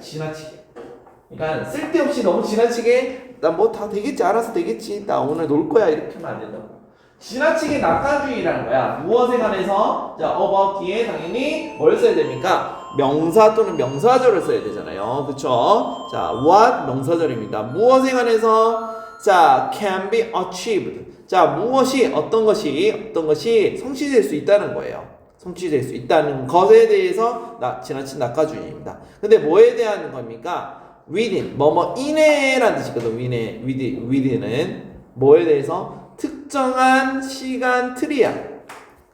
그러니까 쓸데없이 너무 지나치게 나 뭐 다 되겠지, 알아서 되겠지, 나 오늘 놀 거야 이렇게 하면 안 된다고. 지나치게 낙관주의라는 거야. 무엇에 관해서? 자, about 뒤에 당연히 뭘 써야 됩니까? 명사 또는 명사절을 써야 되잖아요. 그쵸? 자, what 명사절입니다. 무엇에 관해서? 자, can be achieved. 자, 무엇이 어떤 것이 성취될 수 있다는 거예요. 성취될 수 있다는 것에 대해서 지나친 낙관주의입니다. 근데 뭐에 대한 겁니까? within 뭐뭐 이내라는 뜻이거든. within은 뭐에 대해서? 특정한 시간 틀이야.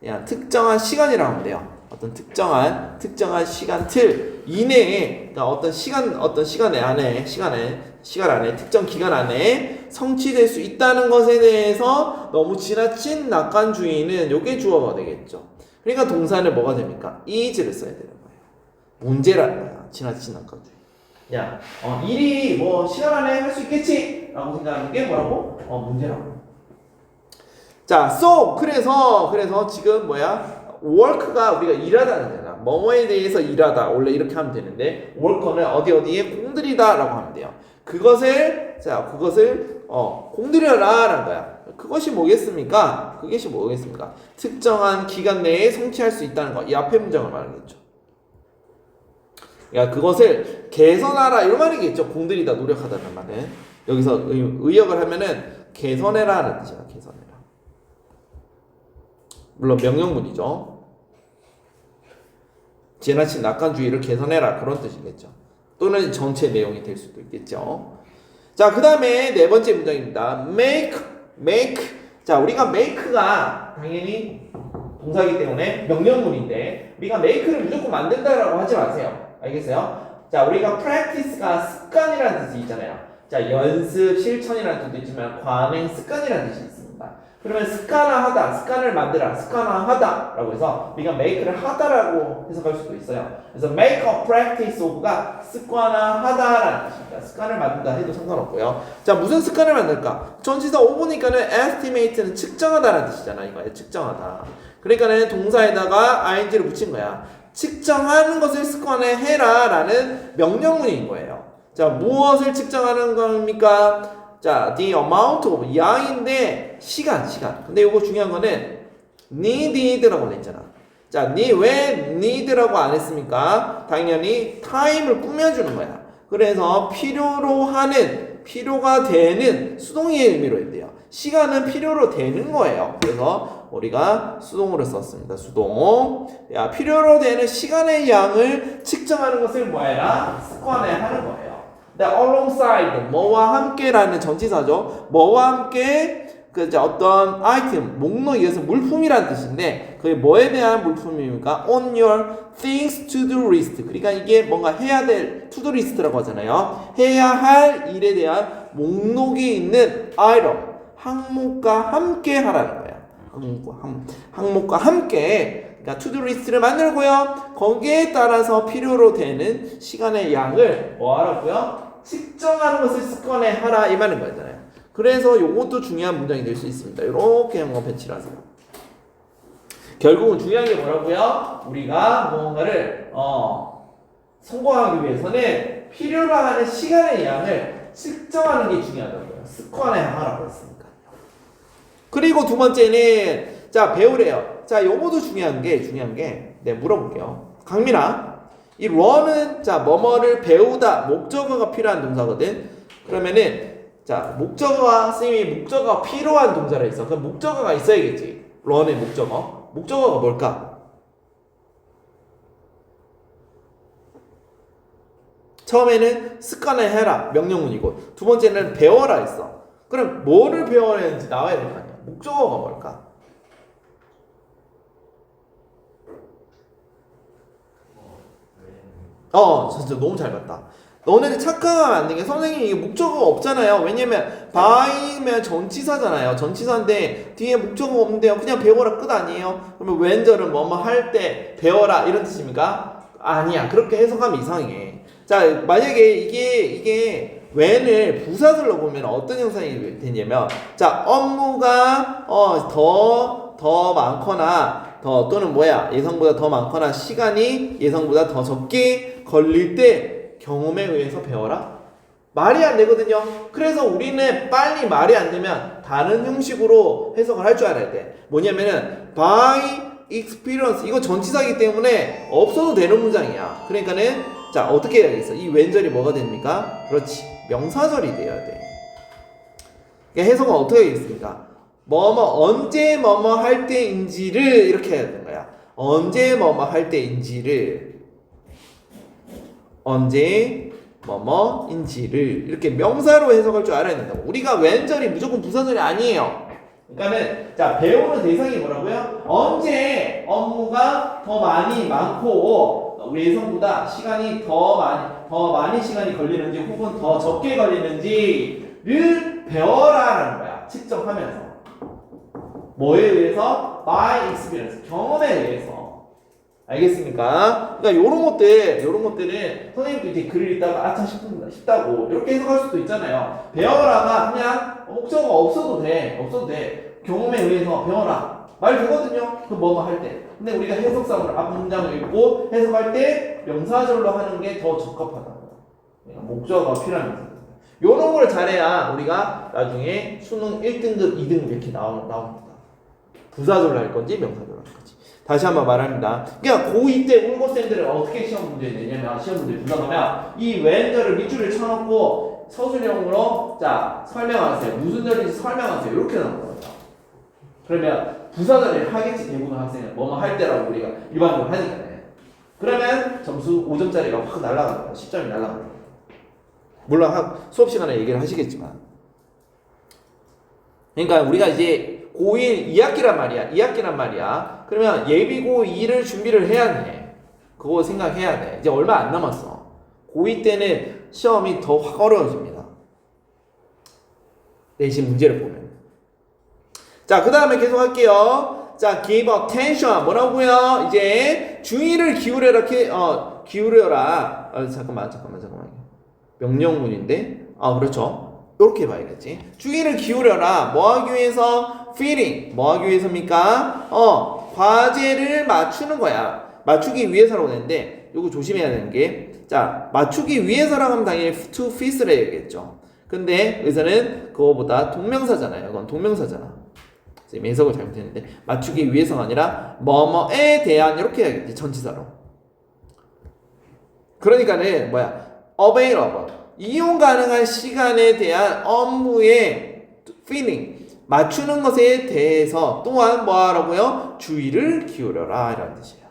그냥 특정한 시간이라고 하면 돼요. 어떤 특정한 시간 틀 이내에, 그러니까 어떤 시간 안에 특정 기간 안에 성취될 수 있다는 것에 대해서 너무 지나친 낙관주의는 요게 주어가 되겠죠. 그러니까 동사는 뭐가 됩니까? is를 써야 되는 거예요. 문제라는 거야. 지나친 낙관주의. 야, 일이 뭐 시간 안에 할 수 있겠지? 라고 생각하는 게 뭐라고? 문제라고. 자, so 그래서 지금 work가 우리가 일하다는 거잖아. 뭐뭐에 대해서 일하다. 원래 이렇게 하면 되는데 work는 어디에 공들이다라고 하면 돼요. 그것을 공들여라라는 거야. 그것이 뭐겠습니까? 특정한 기간 내에 성취할 수 있다는 거. 이 앞에 문장을 말하겠죠. 그러니까 그것을 개선하라 이런 말이겠죠. 공들이다, 노력하다는 말은. 여기서 의역을 하면은 개선해라는 뜻이야. 개선해라. 물론 명령문이죠. 지나친 낙관주의를 개선해라 그런 뜻이겠죠. 또는 전체 내용이 될 수도 있겠죠. 자, 그 다음에 네 번째 문장입니다. make. 자, 우리가 make가 당연히 동사이기 때문에 명령문인데 우리가 make를 무조건 만든다라고 하지 마세요. 알겠어요? 자, 우리가 practice가 습관이라는 뜻이 있잖아요. 자, 연습, 실천이라는 뜻도 있지만 관행, 습관이라는 뜻이 있습니다. 그러면 습관화하다, 습관을 만들어, 습관화하다라고 해서 우리가 make를 하다라고 해석할 수도 있어요. 그래서 make a practice of가 습관화하다라는 뜻입니다. 습관을 만든다 해도 상관없고요. 자, 무슨 습관을 만들까? 전치사 오보니까는 estimate는 측정하다라는 뜻이잖아. 이거예요. 측정하다. 그러니까는 동사에다가 ing를 붙인 거야. 측정하는 것을 습관화해라 라는 명령문인 거예요. 자, 무엇을 측정하는 겁니까? 자, the amount of 양인데 시간. 근데 이거 중요한 거는 need라고 했잖아. 자, 왜 need라고 안 했습니까? 당연히 time을 꾸며주는 거야. 그래서 필요가 되는 수동의 의미로 했대요. 시간은 필요로 되는 거예요. 그래서 우리가 수동으로 썼습니다. 수동. 야, 필요로 되는 시간의 양을 측정하는 것을 뭐해라? 습관화하는 거예요. alongside 뭐와 함께라는 전치사죠. 뭐와 함께 그 이제 어떤 아이템 목록에서 물품이라는 뜻인데 그게 뭐에 대한 물품입니까? On your things to do list. 그러니까 이게 뭔가 해야 될 to do list라고 하잖아요. 해야 할 일에 대한 목록이 있는 item 항목과 함께 하라는 거예요. 항목과 함께 그러니까 to do list를 만들고요. 거기에 따라서 필요로 되는 시간의 양을 뭐 하라고요? 측정하는 것을 습관에 하라 이 말인 거잖아요. 그래서 요것도 중요한 문장이 될 수 있습니다. 이렇게 한번 배치를 하세요. 결국은 중요한 게 뭐라고요? 우리가 무언가를 성공하기 위해서는 필요로 하는 시간의 양을 측정하는 게 중요하다고요. 습관에 하라고 했으니까. 그리고 두 번째는 자 배우래요. 자 요것도 중요한 게 네 물어볼게요. 강민아, 이 run은 자 뭐뭐를 배우다 목적어가 필요한 동사거든. 그러면은 자 목적어가 선생님이 목적어가 필요한 동사라 있어. 그럼 목적어가 있어야겠지. run의 목적어가 뭘까? 처음에는 습관을 해라 명령문이고 두 번째는 배워라 있어. 그럼 뭐를 배워야 하는지 나와야 될 거 아니야. 목적어가 뭘까? 진짜 너무 잘 봤다. 너네들 착각하면 안 되게 선생님이 이게 목적어가 없잖아요. 왜냐면 by면 전치사잖아요. 전치사인데 뒤에 목적어가 없는데요. 그냥 배워라 끝 아니에요. 그러면 when절은 뭐뭐 할 때 배워라 이런 뜻입니까? 아니야. 그렇게 해석하면 이상해. 자 만약에 이게 when을 부사절로 보면 어떤 형상이 되냐면 자 업무가 더 많거나 또는 예상보다 더 많거나 시간이 예상보다 더 적게 걸릴 때 경험에 의해서 배워라? 말이 안 되거든요. 그래서 우리는 빨리 말이 안 되면 다른 형식으로 해석을 할 줄 알아야 돼. 뭐냐면은 by experience 이거 전치사이기 때문에 없어도 되는 문장이야. 그러니까는 자 어떻게 해야겠어? 이 when절이 뭐가 됩니까? 그렇지 명사절이 돼야 돼. 그러니까 해석은 어떻게 하겠습니까? 언제 뭐뭐 할 때인지를 이렇게 해야 되는 거야. 언제 뭐뭐 할 때인지를 언제 뭐뭐인지를 이렇게 명사로 해석할 줄 알아야 된다고. 우리가 when절이 무조건 부사절이 아니에요. 그러니까는 자 배우는 대상이 뭐라고요? 언제 업무가 더 많고 우리 예상보다 시간이 더 많이 시간이 걸리는지 혹은 더 적게 걸리는지를 배워라라는 거야. 측정하면서 뭐에 의해서? by experience 경험에 의해서. 알겠습니까? 그러니까 요런 것들은 선생님도 이제 글을 읽다가 싶다고 이렇게 해석할 수도 있잖아요. 배워라가 그냥 목적어가 없어도 돼. 경험에 의해서 배워라. 말 되거든요. 그 뭐뭐 할 때. 근데 우리가 해석상으로 앞 문장을 읽고 해석할 때 명사절로 하는 게 더 적합하다. 그러니까 목적어가 필요합니다. 요런 걸 잘해야 우리가 나중에 수능 1등급, 2등급 이렇게 나옵니다. 부사절로 할 건지 명사절로 할 건지. 다시 한번 말합니다. 그러니까 고2 때 올고생들은 어떻게 시험 문제 내냐면 시험 문제 분석하면 이 when절을 밑줄을 쳐놓고 서술형으로 자 설명하세요. 무슨 절인지 설명하세요. 이렇게 나오는 거예요. 그러면 부사절을 하겠지. 대부분 학생은 뭐뭐 할 때라고 우리가 일반적으로 하니까요. 그러면 점수 5점짜리가 확 날아가는 거예요. 10점이 날아가는 거예요. 물론 수업 시간에 얘기를 하시겠지만. 그러니까 우리가 이제 고1 2학기란 말이야. 그러면 예비고 2를 준비를 해야 돼. 그거 생각해야 돼. 이제 얼마 안 남았어. 고2 때는 시험이 더 확 어려워집니다. 내신 문제를 보면. 자, 그 다음에 계속 할게요. 자, give attention. 뭐라고요? 이제 주의를 기울여라. 기울여라. 잠깐만. 명령문인데. 그렇죠. 이렇게 봐야겠지. 주의를 기울여라. 뭐 하기 위해서? feeding. 뭐 하기 위해서입니까? 과제를 맞추는 거야. 맞추기 위해서라고 했는데, 요거 조심해야 되는 게, 자, 맞추기 위해서라고 하면 당연히 to fit를 해야겠죠. 근데 여기서는 그거보다 동명사잖아요. 이건 동명사잖아. 해석을 잘못했는데, 맞추기 위해서가 아니라, 뭐뭐에 대한, 이렇게 해야겠지. 전치사로. 그러니까는, available. 이용 가능한 시간에 대한 업무의 feeling. 맞추는 것에 대해서 또한 뭐 하라고요? 주의를 기울여라 이라는 뜻이에요.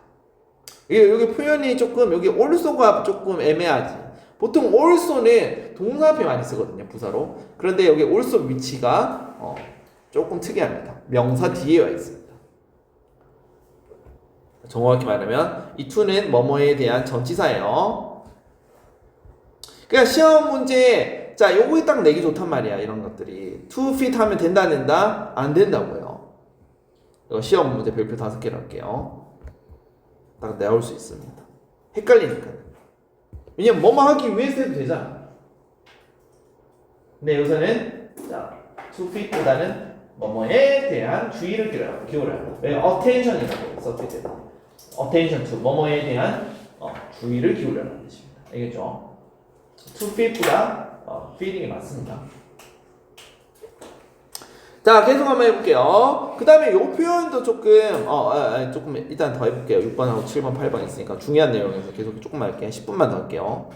여기 표현이 조금 여기 also가 조금 애매하지. 보통 also는 동사 앞에 많이 쓰거든요, 부사로. 그런데 여기 also 위치가 조금 특이합니다. 명사 뒤에 와 있습니다. 정확히 말하면 이 to는 뭐뭐에 대한 전치사예요. 그러니까 시험 문제 자 요거 딱 내기 좋단 말이야. 이런 것들이 to fit 하면 된다 안 된다? 안 된다고요. 이거 시험 문제 별표 5개를 할게요. 딱 나올 수 있습니다. 헷갈리니까. 왜냐면 뭐뭐 하기 위해서 해도 되잖아. 근데 여기서는 자 to fit보다는 뭐뭐에 대한 주의를 기울여라. 왜? attention이라고 썼기 때문에. attention to 뭐뭐에 대한 주의를 기울여라는 뜻입니다. 알겠죠? to fit보다 feeling이 맞습니다. 자, 계속 한번 해볼게요. 그 다음에 요 표현도 조금 일단 더 해볼게요. 6번하고 7번, 8번 있으니까 중요한 내용에서 계속 조금만 할게요. 10분만 더 할게요.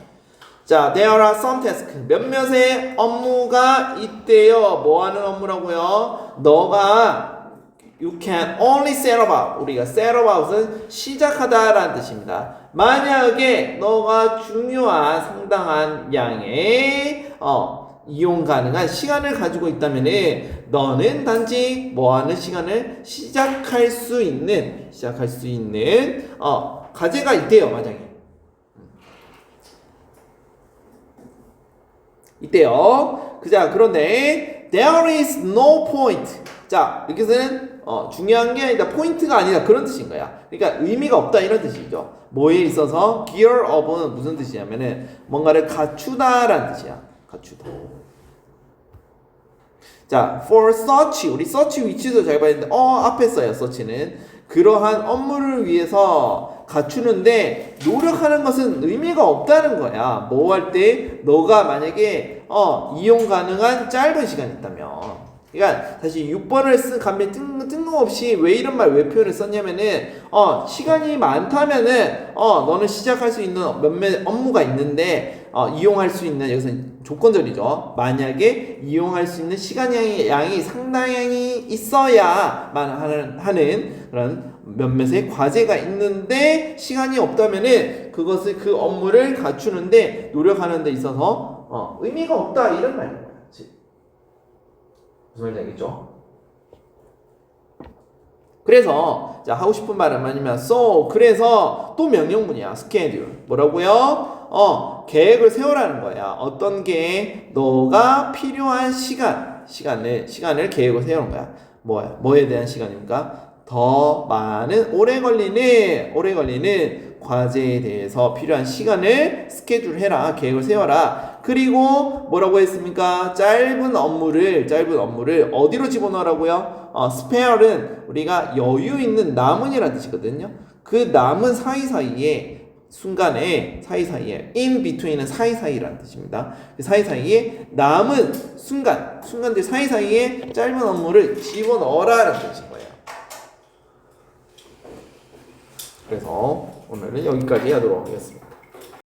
자, there are some tasks. 몇몇의 업무가 있대요. 뭐 하는 업무라고요? 너가 you can only set about. 우리가 set about은 시작하다라는 뜻입니다. 만약에 너가 중요한 상당한 양의 이용 가능한 시간을 가지고 있다면은 너는 단지 뭐 하는 시간을 시작할 수 있는 과제가 있대요. 만약에 있대요. 자, 그런데 there is no point. 자, 여기서는 중요한 게 아니다. 포인트가 아니다. 그런 뜻인 거야. 그러니까 의미가 없다 이런 뜻이죠. 뭐에 있어서 gear up은 무슨 뜻이냐면은 뭔가를 갖추다라는 뜻이야. 갖추다. 자, for such 우리 search 위치도 잘 봐야 되는데 앞에 써요. search는 그러한 업무를 위해서 갖추는데 노력하는 것은 의미가 없다는 거야. 뭐 할 때 너가 만약에 이용 가능한 짧은 시간이 있다면. 그러니까 다시 6번을 가면 뜬금없이 왜 이런 말 왜 표현을 썼냐면은 시간이 많다면은 너는 시작할 수 있는 몇몇 업무가 있는데 이용할 수 있는 여기서는 조건절이죠. 만약에 이용할 수 있는 시간 양이 상당히 있어야만 하는 그런 몇몇의 과제가 있는데 시간이 없다면은 그것을 그 업무를 갖추는데 노력하는 데 있어서 의미가 없다 이런 말인 거야. 무슨 말인지 알겠죠? 그래서 자 하고 싶은 말은 뭐냐면 so 그래서 또 명령문이야. schedule 뭐라고요? 계획을 세우라는 거야. 어떤 계획? 너가 필요한 시간을 계획을 세우는 거야. 뭐에 대한 시간입니까? 더 많은 오래 걸리는 과제에 대해서 필요한 시간을 스케줄 해라. 계획을 세워라. 그리고 뭐라고 했습니까? 짧은 업무를 어디로 집어넣으라고요? spare는 우리가 여유 있는 남은이라는 뜻이거든요. 그 남은 순간에 in between은 사이사이라는 뜻입니다. 그 사이사이에 남은 순간들 사이사이에 짧은 업무를 집어넣어라라는 뜻인 거예요. 그래서 오늘은 여기까지 하도록 하겠습니다.